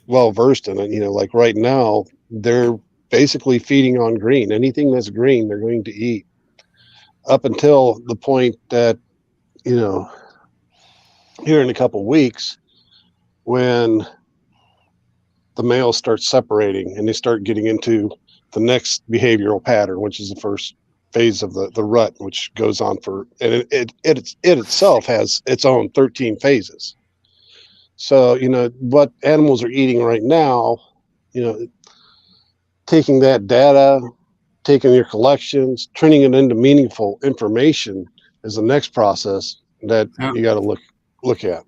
well versed in it. Like right now, they're basically feeding on green. Anything that's green, they're going to eat. Up until the point that, here in a couple weeks, when the males start separating and they start getting into the next behavioral pattern, which is the first phase of the rut, which goes on for, and it itself has its own 13 phases. So, what animals are eating right now, taking that data, taking your collections, turning it into meaningful information is the next process that you got to look at.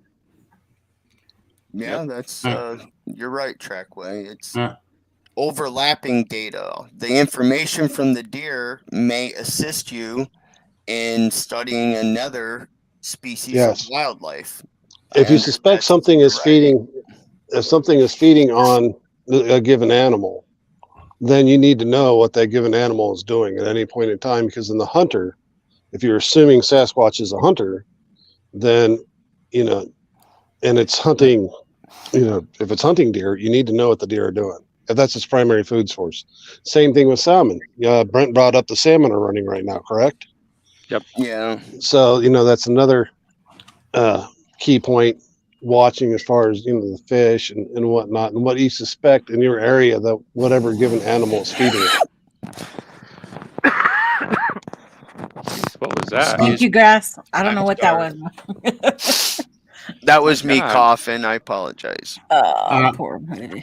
Yeah, that's you're right, Trackway. It's overlapping data. The information from the deer may assist you in studying another species of wildlife. If you suspect something is feeding, if something is feeding on a given animal, then you need to know what that given animal is doing at any point in time. Because in the hunter, if you're assuming Sasquatch is a hunter, then, and it's hunting, if it's hunting deer, you need to know what the deer are doing. If that's its primary food source. Same thing with salmon. Brent brought up the salmon are running right now, correct? Yep. Yeah. So, that's another key point watching as far as, the fish and whatnot, and what you suspect in your area that whatever given animal is feeding it. What was that? Thank you, Grass. I don't know what that was. That was me coughing. I apologize. Poor lady.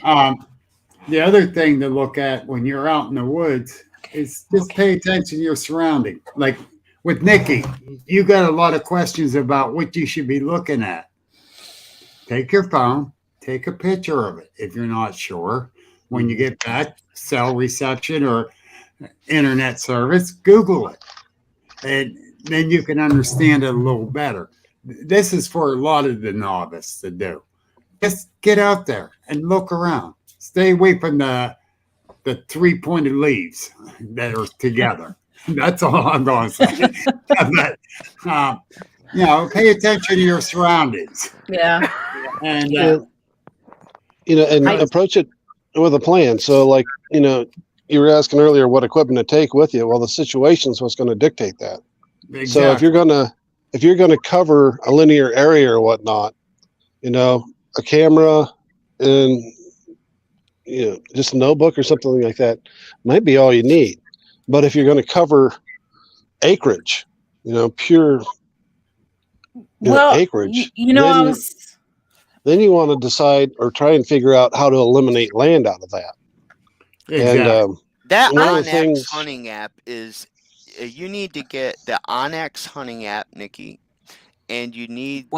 The other thing to look at when you're out in the woods is just pay attention to your surrounding. Like with Nikki, you got a lot of questions about what you should be looking at. Take your phone, take a picture of it if you're not sure. When you get back, cell reception or internet service, Google it. And then you can understand it a little better. This is for a lot of the novice to do. Just get out there and look around. Stay away from the three-pointed leaves that are together. That's all I'm going to say. But, pay attention to your surroundings. Yeah. And, and approach it with a plan. So, like, you were asking earlier what equipment to take with you. Well, the situation is what's going to dictate that. Exactly. So if you're gonna cover a linear area or whatnot, a camera and just a notebook or something like that might be all you need. But if you're going to cover acreage, pure acreage, then you want to decide or try and figure out how to eliminate land out of that. Exactly. And that Onyx hunting app is, you need to get the Onyx hunting app, Nikki, and you need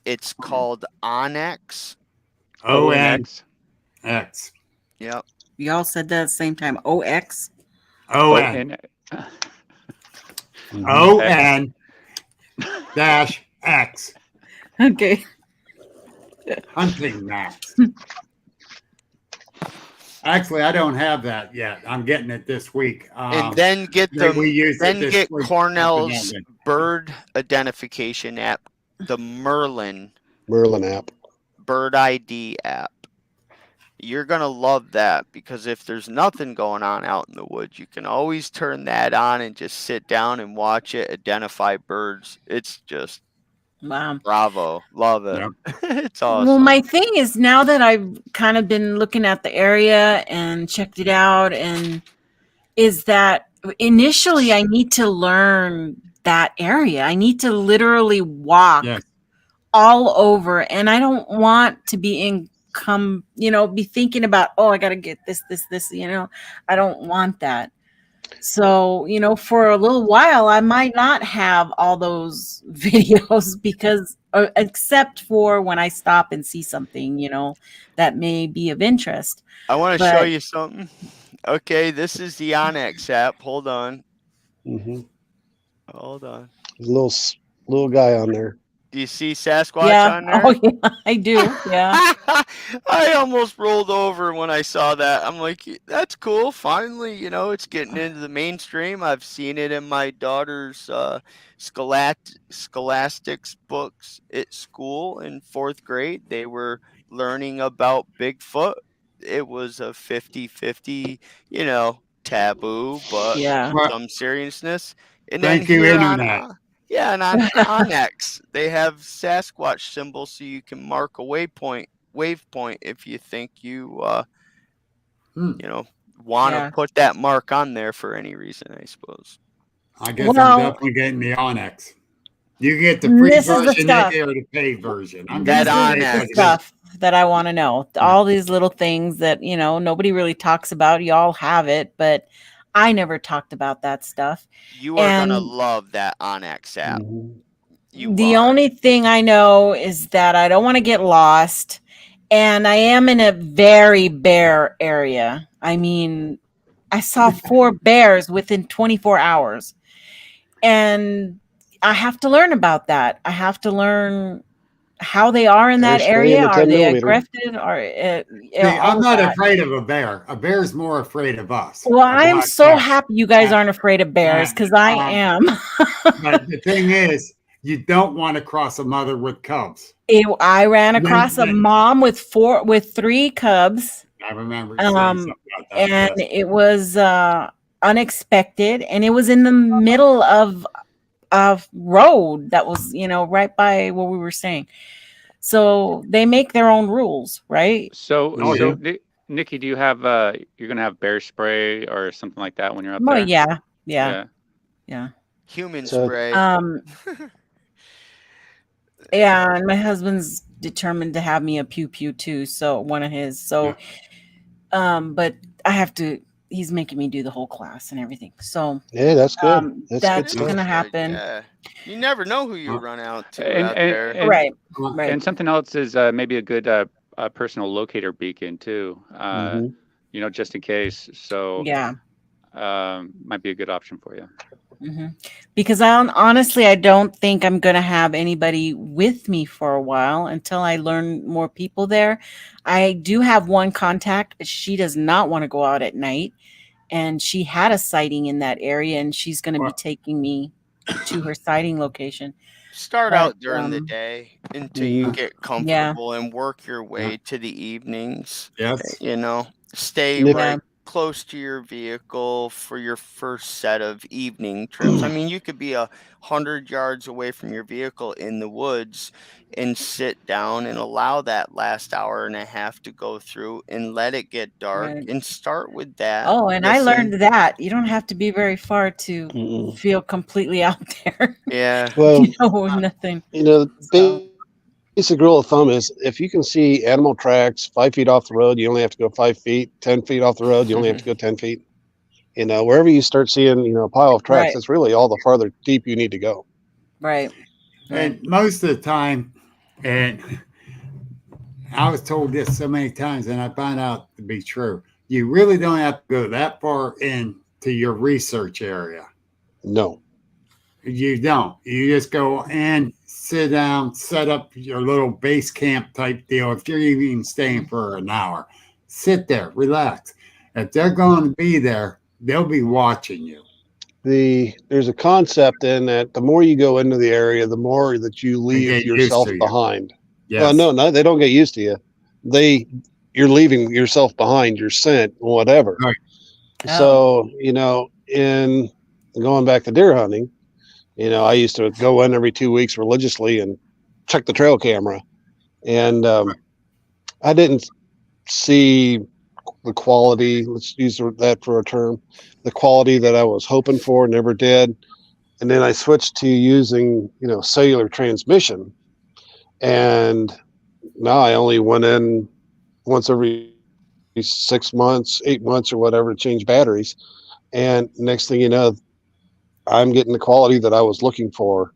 it's called Onyx. ONX. Yep. Y'all said that at the same time. OX? ON. ON dash X. Okay. Hunting maps. Actually, I don't have that yet. I'm getting it this week. And then get Cornell's bird identification app, the Merlin app, Bird ID app. You're going to love that, because if there's nothing going on out in the woods, you can always turn that on and just sit down and watch it identify birds. It's just bravo. Love it. Yep. It's awesome. Well, my thing is, now that I've kind of been looking at the area and checked it out, and is that initially I need to learn that area. I need to literally walk all over, and I don't want to be in come, be thinking about, oh, I got to get this, I don't want that. So, for a little while, I might not have all those videos because, except for when I stop and see something, that may be of interest. I want to show you something. Okay, this is the Onyx app. Hold on. Mm-hmm. Hold on. There's a little guy on there. Do you see Sasquatch on there? Oh, yeah, I do. Yeah. I almost rolled over when I saw that. I'm like, that's cool. Finally, it's getting into the mainstream. I've seen it in my daughter's scholastics books at school in 4th grade. They were learning about Bigfoot. It was a 50-50, taboo, but some seriousness. And Thank then you, here Internet. and on Onyx, they have Sasquatch symbols so you can mark a waypoint if you think you want to put that mark on there for any reason, I suppose. I guess I'm definitely getting the Onyx. You can get the free version or the paid version. This is the stuff that I want to know. All these little things that, nobody really talks about. Y'all have it, but I never talked about that stuff. You are going to love that Onyx app. The only thing I know is that I don't want to get lost, and I am in a very bare area. I mean, I saw 4 bears within 24 hours, and I have to learn about that. I have to learn how they are in that area. Are they aggressive? I'm not afraid of a bear. A bear is more afraid of us. Well, I am so happy you guys aren't afraid of bears, because I am. But the thing is, you don't want to cross a mother with cubs. I ran across a mom with 3 cubs. I remember saying something about that. And it was unexpected, and it was in the middle of road that was, right by what we were saying. So they make their own rules, right? So Nikki, do you have you're gonna have bear spray or something like that when you're up there? Oh yeah. Human spray. Yeah, and my husband's determined to have me a pew pew too, so one of his. So but I have to, he's making me do the whole class and everything. So yeah, that's good. That's gonna happen. Yeah. You never know who you run out to out there. And, right. And something else is maybe a good personal locator beacon too. Just in case. So might be a good option for you. Because honestly, I don't think I'm going to have anybody with me for a while until I learn more people there. I do have one contact. She does not want to go out at night, and she had a sighting in that area, and she's going to be taking me to her sighting location. Start out during the day until you get comfortable and work your way to the evenings. Yes. Stay right close to your vehicle for your first set of evening trips. I mean, you could be 100 yards away from your vehicle in the woods and sit down and allow that last hour and a half to go through and let it get dark and start with that. Oh, and I learned that you don't have to be very far to feel completely out there. Yeah. Well, nothing. Basic rule of thumb is if you can see animal tracks 5 feet off the road, you only have to go 5 feet. 10 feet off the road, you only have to go 10 feet. Wherever you start seeing, a pile of tracks, that's really all the farther deep you need to go. Right. And most of the time, and I was told this so many times, and I found out to be true, you really don't have to go that far into your research area. No. You don't. You just go and sit down, set up your little base camp type deal. If you're even staying for an hour, sit there, relax. If they're going to be there, they'll be watching you. There's a concept in that the more you go into the area, the more that you leave yourself behind. Yes. Well, no, they don't get used to you. You're leaving yourself behind, your scent, whatever. Right. So, in going back to deer hunting, I used to go in every 2 weeks religiously and check the trail camera. And I didn't see the quality, let's use that for a term, the quality that I was hoping for, never did. And then I switched to using, cellular transmission. And now I only went in once every 6 months, 8 months, or whatever to change batteries. And next thing you know, I'm getting the quality that I was looking for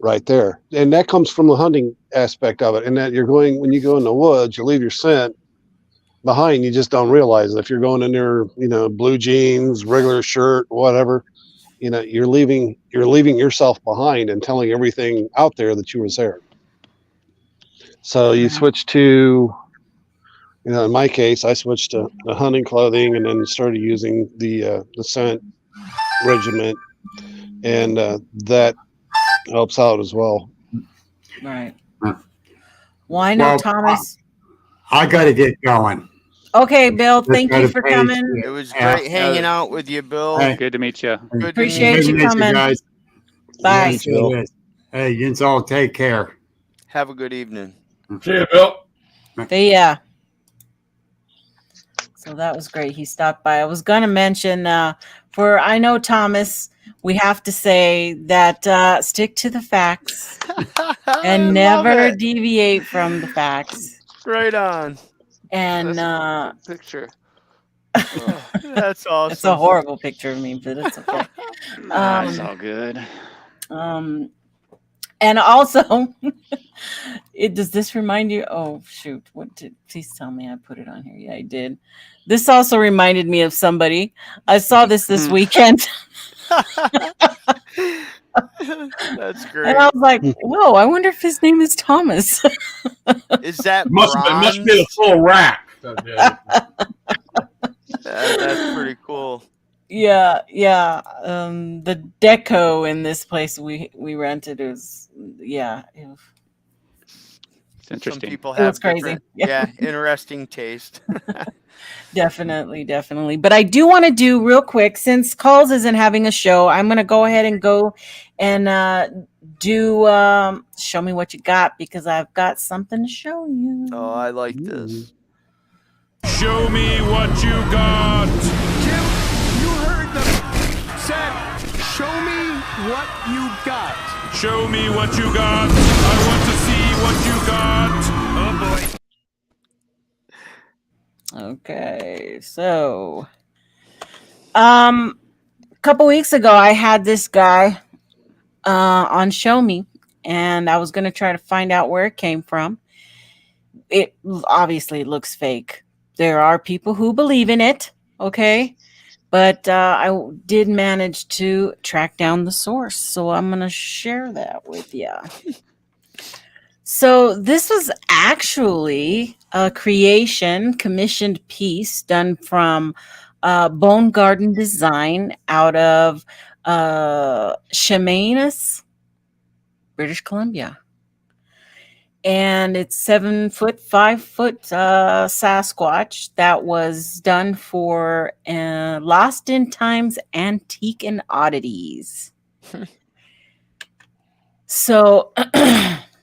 right there. And that comes from the hunting aspect of it. And that when you go in the woods, you leave your scent behind. You just don't realize it. If you're going in there, blue jeans, regular shirt, whatever, you're leaving yourself behind and telling everything out there that you was there. So you switch to, in my case, I switched to the hunting clothing and then started using the scent regiment, and that helps out as well. Right. Well, I know Thomas. I got to get going. Okay, Bill. Thank you for coming. It was great hanging out with you, Bill. Hey. Good to meet you. Good Appreciate you coming. Guys. Bye. Thanks, Bill. Hey, you all take care. Have a good evening. See you, Bill. Yeah. So that was great. He stopped by. I was going to mention I know Thomas, we have to say that stick to the facts and never deviate from the facts. Right on. And picture. Oh, that's awesome. It's a horrible picture of me, but it's okay. That's all good. And also, does this remind you? Oh, shoot. Please tell me I put it on here. Yeah, I did. This also reminded me of somebody. I saw this weekend. That's great. And I was like, whoa, I wonder if his name is Thomas. Is that must be a full rack. That's pretty cool. Yeah. The deco in this place we rented is, it's interesting. Some people have crazy. Interesting taste. Definitely. But I do want to do real quick, since Calls isn't having a show, I'm going to go ahead and go and do Show Me What You Got, because I've got something to show you. Oh, I like this. Show me what you got. Jim, you heard them said, show me what you got. Show me what you got. I want to see what you got. Oh boy. Okay, so a couple weeks ago I had this guy on Show Me, and I was going to try to find out where it came from. It obviously looks fake. There are people who believe in it, okay? But I did manage to track down the source, so I'm going to share that with you. So this was actually a commissioned piece done from Bone Garden Design out of Chemainus, British Columbia. And it's 7 foot, 5 foot Sasquatch that was done for Lost in Time's Antique and Oddities. So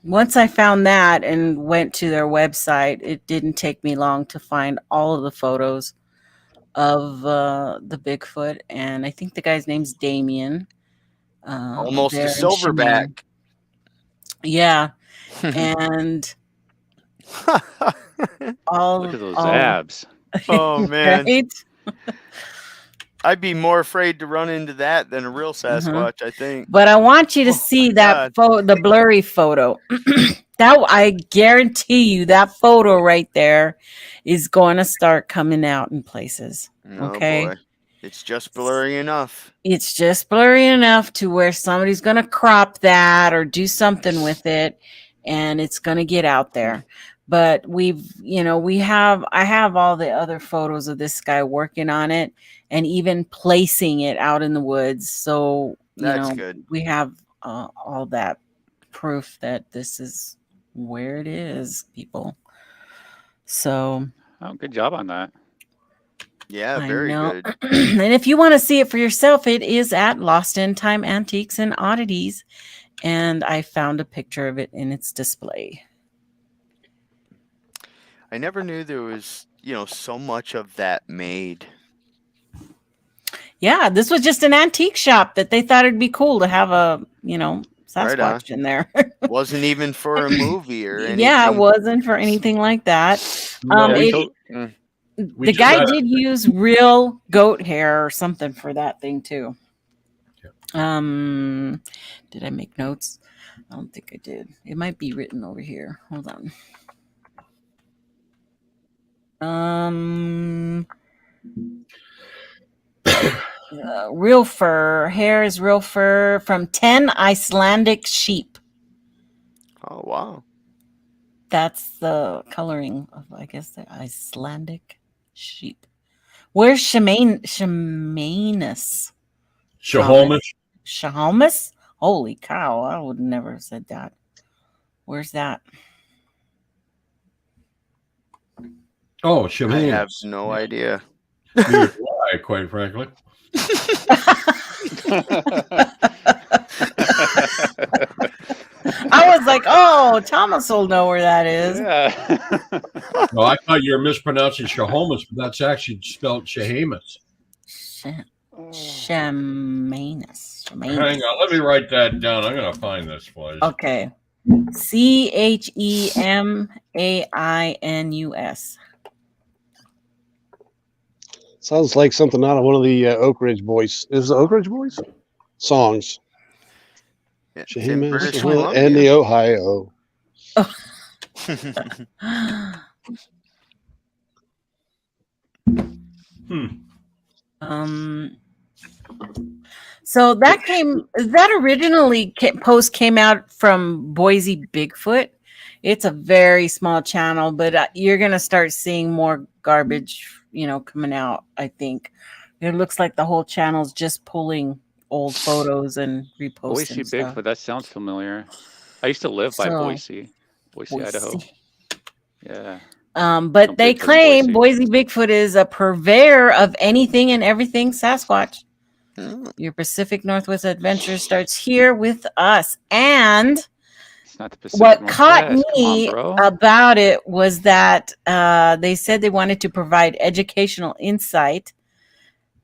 once I found that and went to their website, it didn't take me long to find all of the photos of the Bigfoot. And I think the guy's name's Damien. Almost a silverback. Yeah. And look at those abs. Oh man. Right? I'd be more afraid to run into that than a real Sasquatch, I think. But I want you to see that the blurry photo. That I guarantee you that photo right there is going to start coming out in places. Okay. Boy. It's just blurry enough. It's just blurry enough to where somebody's going to crop that or do something with it, and it's going to get out there. But I have all the other photos of this guy working on it and even placing it out in the woods. So, That's good. We have all that proof that this is where it is, people. So, good job on that. Yeah, very good. And if you want to see it for yourself, it is at Lost in Time Antiques and Oddities. And I found a picture of it in its display. I never knew there was, so much of that made. Yeah, this was just an antique shop that they thought it'd be cool to have a, Sasquatch in there. Wasn't even for a movie or anything. Yeah, it wasn't for anything like that. The guy did use real goat hair or something for that thing too. Did I make notes? I don't think I did. It might be written over here. Hold on. Real fur. Hair is real fur from 10 Icelandic sheep. Oh, wow. That's the coloring of, I guess, the Icelandic sheep. Where's Shamanus? Shahomus? Holy cow. I would never have said that. Where's that? Oh, Shamanus. I have no idea. Neither do I, quite frankly. I was like, oh, Thomas will know where that is. Yeah. No, I thought you were mispronouncing Shahomus, but that's actually spelled Shahamus. Shamanus. Hang on, let me write that down. I'm going to find this place. Okay. Chemanus. Sounds like something out of one of the Oak Ridge Boys. Is it Oak Ridge Boys? Songs. British And the Ohio. So that originally post came out from Boise Bigfoot. It's a very small channel, but you're going to start seeing more garbage, coming out, I think. It looks like the whole channel's just pulling old photos and reposting Boise stuff. Bigfoot, that sounds familiar. I used to live by Boise, Idaho. Yeah. But they claim Boise Bigfoot is a purveyor of anything and everything Sasquatch. Your Pacific Northwest adventure starts here with us. And what caught me about it was that they said they wanted to provide educational insight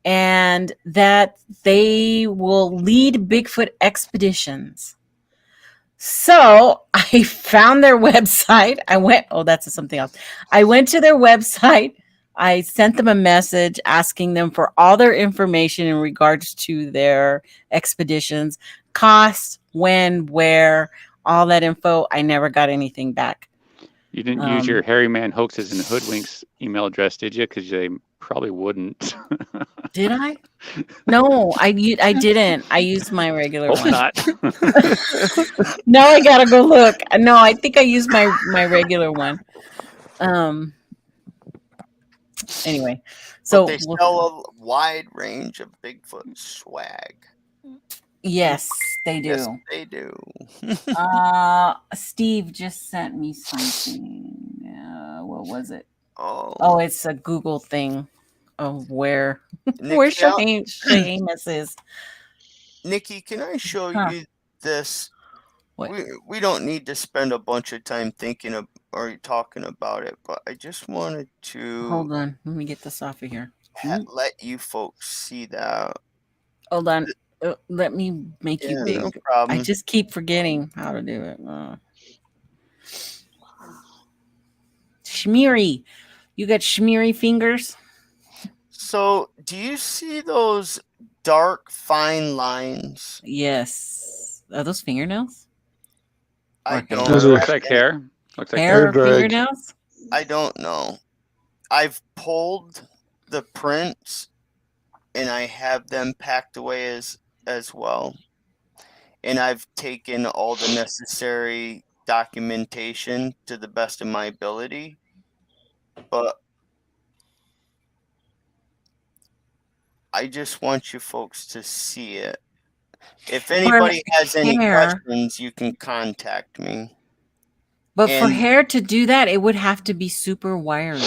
and that they will lead Bigfoot expeditions. So I found their website. I went to their website. I sent them a message asking them for all their information in regards to their expeditions, cost, when, where, all that info. I never got anything back. You didn't use your Hairyman hoaxes and hoodwinks email address, did you? Because they probably wouldn't. Did I? No, I didn't. I used my regular one. Not. No, I gotta go look. No, I think I used my regular one. Anyway, so they sell a wide range of Bigfoot swag. Yes, they do. Yes, they do. Steve just sent me something. What was it? Oh, it's a Google thing of where Nikki, Shamus is. Nikki, can I show you this? What? We don't need to spend a bunch of time thinking of or talking about it, but I just wanted to hold on. Let me get this off of here. Let you folks see that. Hold on. Let me make you big. No problem. I just keep forgetting how to do it. Schmeary. You got schmeary fingers? So, do you see those dark, fine lines? Yes. Are those fingernails? I don't know. Looks like hair. Looks like hair or fingernails? I don't know. I've pulled the prints and I have them packed away as well. And I've taken all the necessary documentation to the best of my ability. But I just want you folks to see it. If anybody has any questions, you can contact me. But for hair to do that, it would have to be super wiry.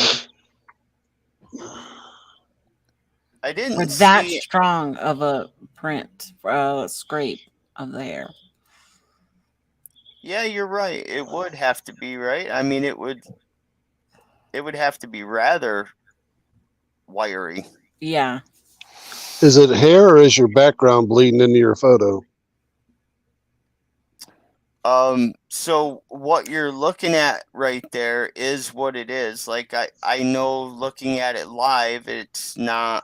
I didn't or that strong of a print, scrape of the hair. Yeah, you're right. It would have to be, right? I mean, it would have to be rather wiry. Yeah. Is it hair or is your background bleeding into your photo? So what you're looking at right there is what it is. Like I know looking at it live, it's not.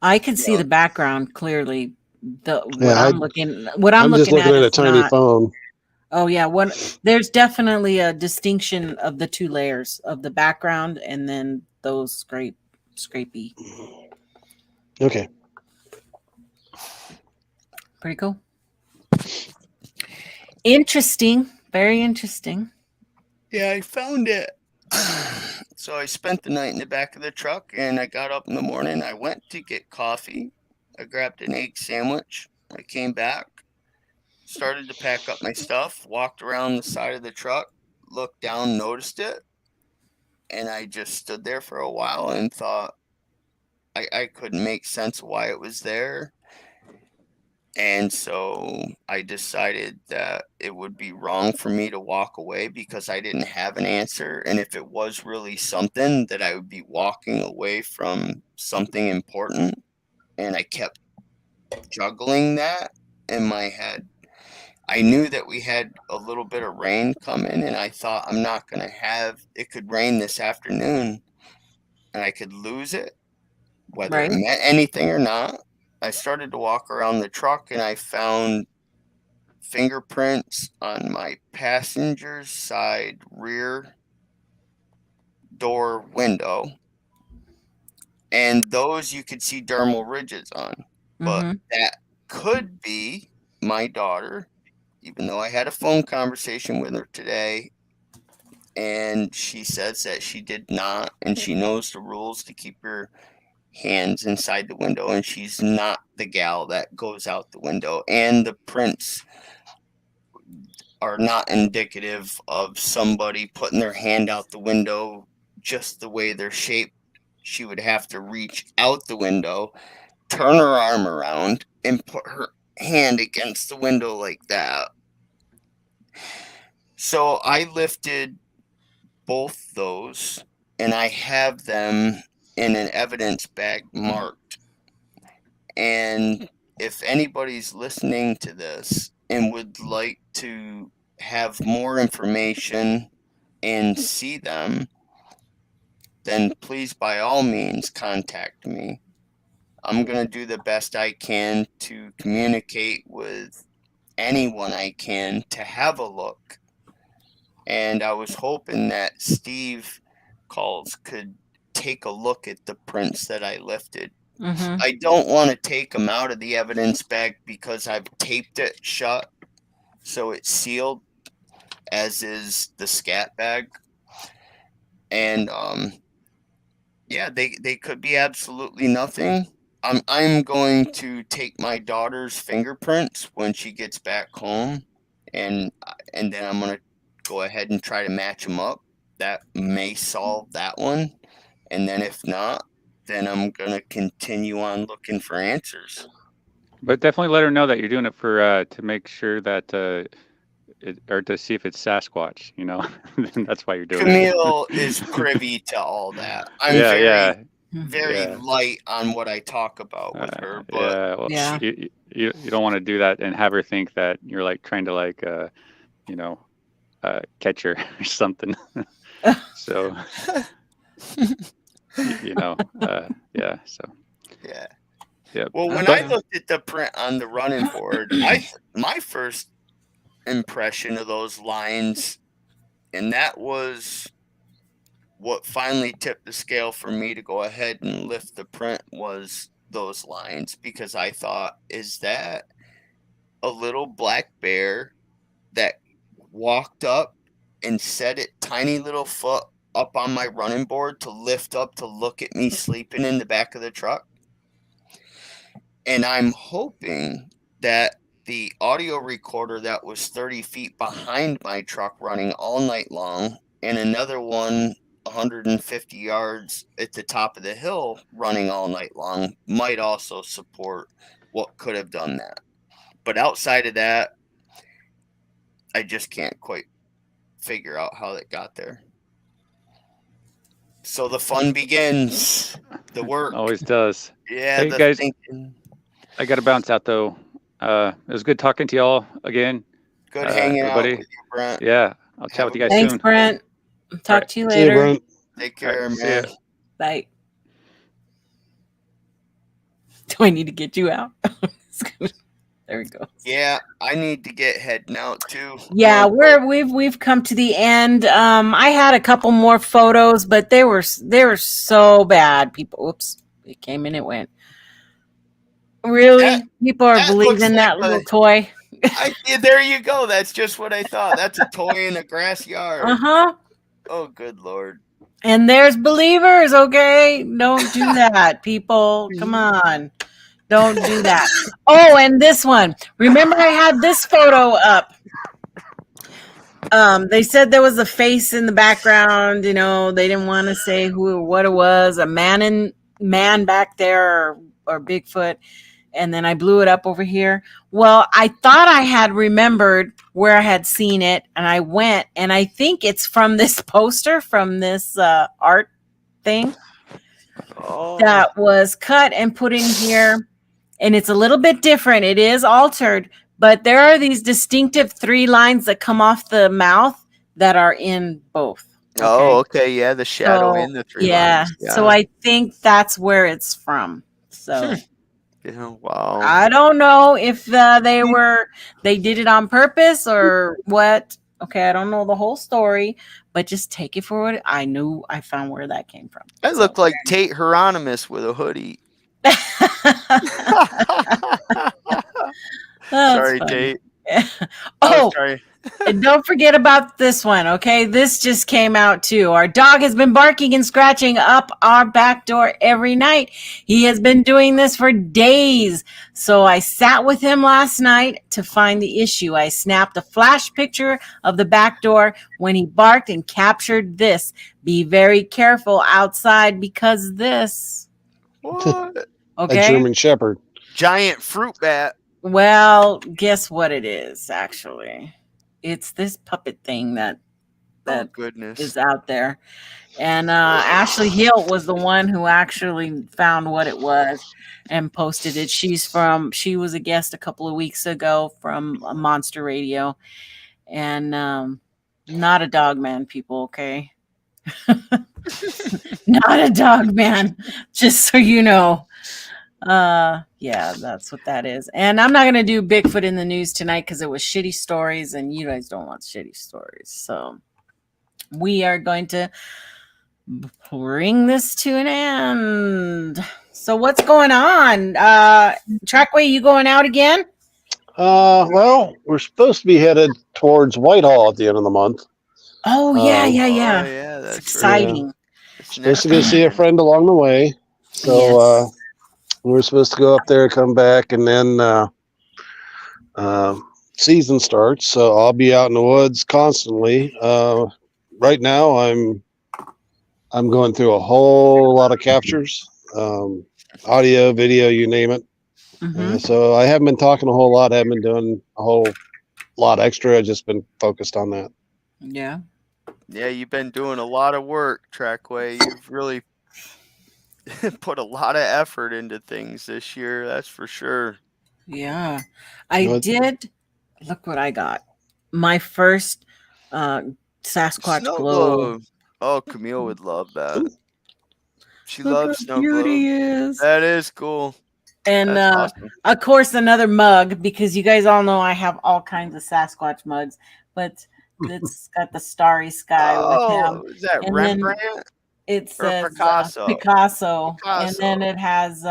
I can see the background clearly. I'm just looking looking at at a is tiny not. phone. Oh yeah, there's definitely a distinction of the two layers of the background and then those scrapey. Okay. Pretty cool. Interesting. Very interesting. Yeah, I found it. So I spent the night in the back of the truck, and I got up in the morning. I went to get coffee. I grabbed an egg sandwich. I came back, started to pack up my stuff, walked around the side of the truck, looked down, noticed it, and I just stood there for a while and thought I couldn't make sense of why it was there. And so I decided that it would be wrong for me to walk away because I didn't have an answer. And if it was really something, that I would be walking away from something important. And I kept juggling that in my head. I knew that we had a little bit of rain coming, and I thought I'm not going to have it could rain this afternoon and I could lose it, whether it meant anything or not. I started to walk around the truck and I found fingerprints on my passenger's side rear door window. And those you could see dermal ridges on. But that could be my daughter, even though I had a phone conversation with her today. And she says that she did not, and she knows the rules to keep her hands inside the window, and she's not the gal that goes out the window. And the prints are not indicative of somebody putting their hand out the window just the way they're shaped. She would have to reach out the window, turn her arm around, and put her hand against the window like that. So I lifted both those, and I have them in an evidence bag marked. And if anybody's listening to this and would like to have more information and see them, then please, by all means, contact me. I'm going to do the best I can to communicate with anyone I can to have a look. And I was hoping that Steve Calls could take a look at the prints that I lifted. I don't want to take them out of the evidence bag because I've taped it shut so it's sealed, as is the scat bag. And yeah, they could be absolutely nothing. I'm going to take my daughter's fingerprints when she gets back home, and then I'm going to go ahead and try to match them up. That may solve that one. And then if not, then I'm going to continue on looking for answers. But definitely let her know that you're doing it for to make sure that or to see if it's Sasquatch, you know. That's why you're doing Camille it. is privy to all that. I'm very light on what I talk about with her, but you don't want to do that and have her think that you're like trying to like you know, catch her or something. So you know, yeah. So yeah. Yep. Well, when I looked at the print on the running board, my first impression of those lines, and that was what finally tipped the scale for me to go ahead and lift the print, was those lines, because I thought, is that a little black bear that walked up and set its tiny little foot up on my running board to lift up to look at me sleeping in the back of the truck? And I'm hoping that the audio recorder that was 30 feet behind my truck running all night long, and another one 150 yards at the top of the hill running all night long, might also support what could have done that. But outside of that, I just can't quite figure out how it got there. So the fun begins. The work always does. Yeah, hey, the guys, thinking. I got to bounce out though. It was good talking to y'all again. Good hanging out with you, Brent. Yeah, I'll chat with you guys soon. Thanks, Brent. Talk to you See you, later. Brent. Take care, See man. ya. Bye. Do I need to get you out? There we go. Yeah, I need to get heading out too. Yeah, we've come to the end. I had a couple more photos, but they were so bad. People, oops, it came and it went. Really, people are believing that little toy. Yeah, there you go. That's just what I thought. That's a toy in a grass yard. Oh, good Lord. And there's believers. Okay, don't do that, people. Come on. Don't do that. Oh, and this one. Remember I had this photo up. They said there was a face in the background. You know, they didn't want to say who or what it was. A man back there or Bigfoot. And then I blew it up over here. Well, I thought I had remembered where I had seen it. And I went. And I think it's from this poster, from this art thing that was cut and put in here. And it's a little bit different. It is altered, but there are these distinctive 3 lines that come off the mouth that are in both. Okay? Oh, okay. Yeah, the shadow in the 3 lines. Yeah. So I think that's where it's from. So yeah, wow. I don't know if they did it on purpose or what. Okay, I don't know the whole story, but just take it for what I knew. I found where that came from. That looked like Tate Hieronymus with a hoodie. Sorry, Tate. Oh, sorry. And don't forget about this one, okay? This just came out too. Our dog has been barking and scratching up our back door every night. He has been doing this for days. So I sat with him last night to find the issue. I snapped a flash picture of the back door when he barked and captured this. Be very careful outside because this. What? Okay. A German Shepherd. Giant fruit bat. Well, guess what it is, actually. It's this puppet thing that goodness is out there. And Ashley Hill was the one who actually found what it was and posted it. She was a guest a couple of weeks ago from Monster Radio. And not a dog man, people, okay? Not a dog man, just so you know. Yeah, that's what that is. And I'm not going to do Bigfoot in the news tonight because it was shitty stories and you guys don't want shitty stories. So we are going to bring this to an end. So what's going on? Trackway, you going out again? Well, we're supposed to be headed towards Whitehall at the end of the month. Oh, yeah. Oh, yeah, that's it's exciting. Yeah. Supposed to go see a friend along the way. So, yes. We're supposed to go up there, come back, and then season starts. So I'll be out in the woods constantly. Right now, I'm going through a whole lot of captures, audio, video, you name it. Mm-hmm. So I haven't been talking a whole lot. I haven't been doing a whole lot extra. I've just been focused on that. Yeah. Yeah, you've been doing a lot of work, Trackway. You've really put a lot of effort into things this year, that's for sure. Yeah, I did. Look what I got. My first Sasquatch globe. Oh, Camille would love that. She Look loves how snow cute he globe. is. That is cool. And awesome. Of course, another mug, because you guys all know I have all kinds of Sasquatch mugs, but it's got the starry sky with him. Is that And Rembrandt? It says Picasso. And then it has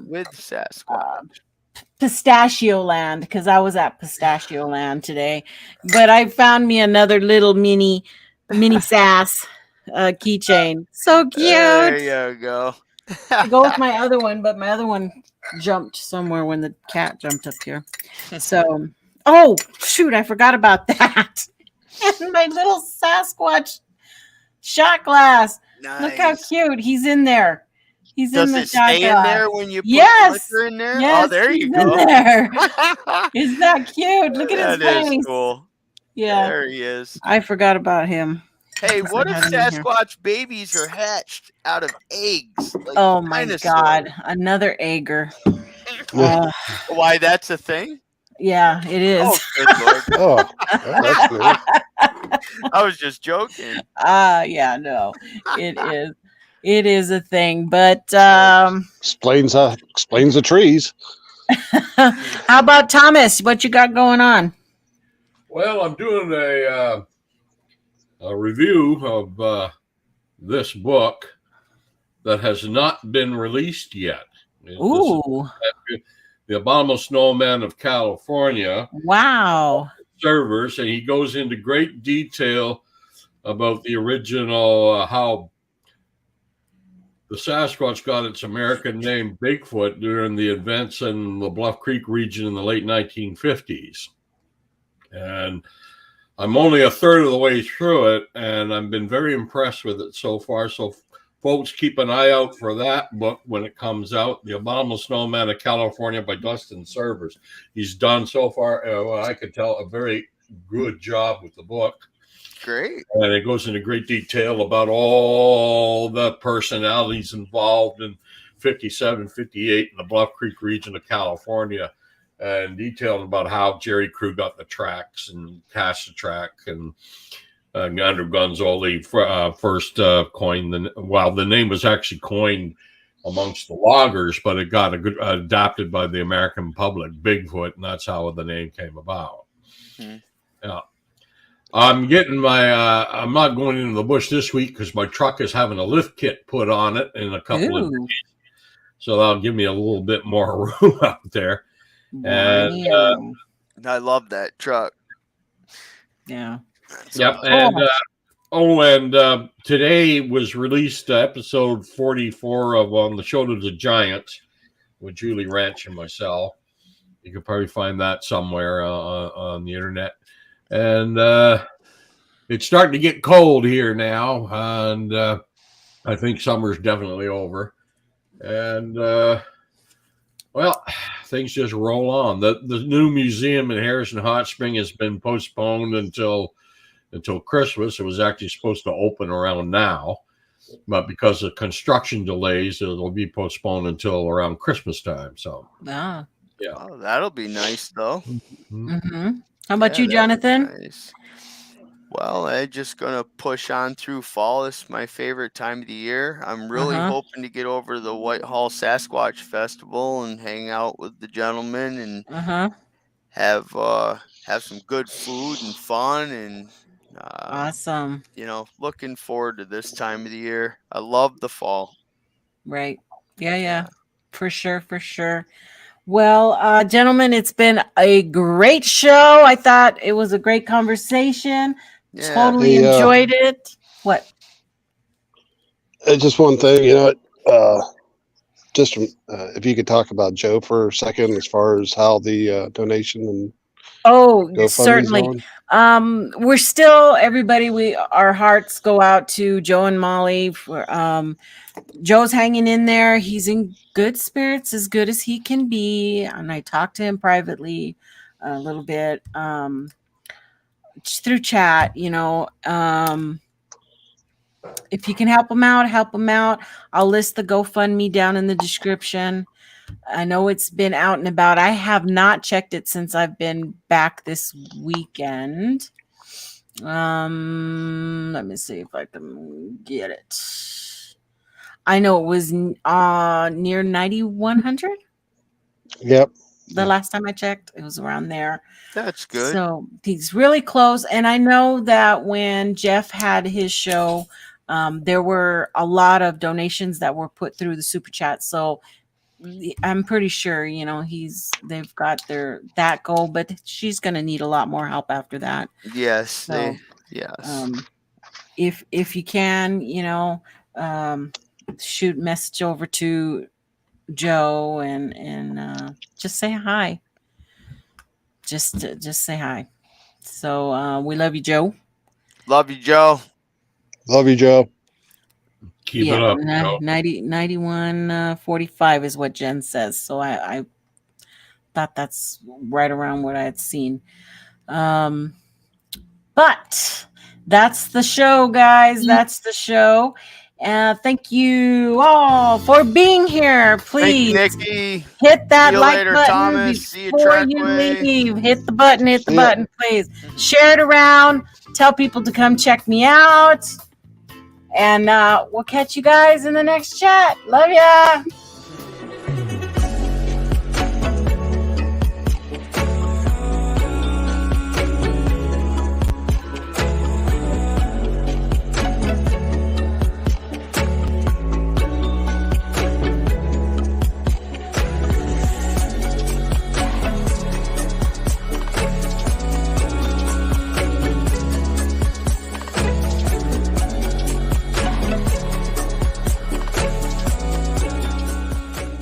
with Sasquatch. Pistachio Land, because I was at Pistachio Land today. But I found me another little mini sass keychain. So cute. There you go. To go with my other one, but my other one jumped somewhere when the cat jumped up here. So, oh shoot, I forgot about that. And my little Sasquatch shot glass. Nice. Look how cute he's in there. He's Does in the it stay shot glass. in there when you put the liquor in there? Yes, Oh, there you he's go. in there. Isn't that cute? Look at his That face. is cool. Yeah. There he is. I forgot about him. Hey, what if Sasquatch babies are hatched out of eggs? Like oh my dinosaurs? God. Another egger. Why, that's a thing? Yeah, it is. Oh, good Lord. Oh, that's new. I was just joking. Yeah, no, it is. It is a thing, but explains the trees. how about Thomas? What you got going on? Well, I'm doing a review of this book that has not been released yet. Ooh. The Abominable Snowman of California. Wow. Servers, and he goes into great detail about the original, how the Sasquatch got its American name Bigfoot during the events in the Bluff Creek region in the late 1950s. And I'm only a third of the way through it, and I've been very impressed with it so far. So folks, keep an eye out for that book when it comes out. The Abominable Snowman of California by Dustin Servers. He's done so far, well, I could tell, a very good job with the book. Great. And it goes into great detail about all the personalities involved in 57, 58 in the Bluff Creek region of California, and detailed about how Jerry Crew got the tracks and cast the track, and Andrew Gonzoli first coined the name was actually coined amongst the loggers, but it got adopted by the American public, Bigfoot, and that's how the name came about. Yeah. I'm getting I'm not going into the bush this week because my truck is having a lift kit put on it in a couple of days. So that'll give me a little bit more room out there. And I love that truck. Yeah. Yep. And today was released episode 44 of On the Shoulders of Giants with Julie Ranch and myself. You can probably find that somewhere on the internet. And it's starting to get cold here now, and I think summer's definitely over. And well, things just roll on. The new museum in Harrison Hot Spring has been postponed until Christmas. It was actually supposed to open around now, but because of construction delays, it'll be postponed until around Christmas time. So yeah, oh, that'll be nice though. How about you, Jonathan? Nice. Well, I'm just gonna push on through fall. It's my favorite time of the year. I'm really hoping to get over to the Whitehall Sasquatch Festival and hang out with the gentlemen and have some good food and fun, and awesome. You know, looking forward to this time of the year. I love the fall. Right. Yeah. For sure. Well, gentlemen, it's been a great show. I thought it was a great conversation. Yeah. Totally enjoyed it. What? Just one thing, just if you could talk about Joe for a second, as far as how the donation and certainly. We're still everybody. Our hearts go out to Joe and Molly. Joe's hanging in there. He's in good spirits, as good as he can be. And I talked to him privately a little bit through chat. If you can help him out. I'll list the GoFundMe down in the description. I know it's been out and about. I have not checked it since I've been back this weekend. Let me see if I can get it. I know it was near 9,100. Yep. The last time I checked, it was around there. That's good. So he's really close. And I know that when Jeff had his show, there were a lot of donations that were put through the super chat. So I'm pretty sure, they've got that goal, but she's going to need a lot more help after that. Yes. So, yes. If you can, shoot a message over to Joe and just say hi. Just say hi. So we love you, Joe. Love you, Joe. Love you, Joe. Keep it up. 91:45 is what Jen says. So I thought that's right around what I had seen. But that's the show, guys. That's the show. Thank you all for being here. Please Nikki. hit that See you like later, button Thomas. See you, before you Trackway. leave. Hit the button, please. Share it around. Tell people to come check me out. And we'll catch you guys in the next chat. Love ya.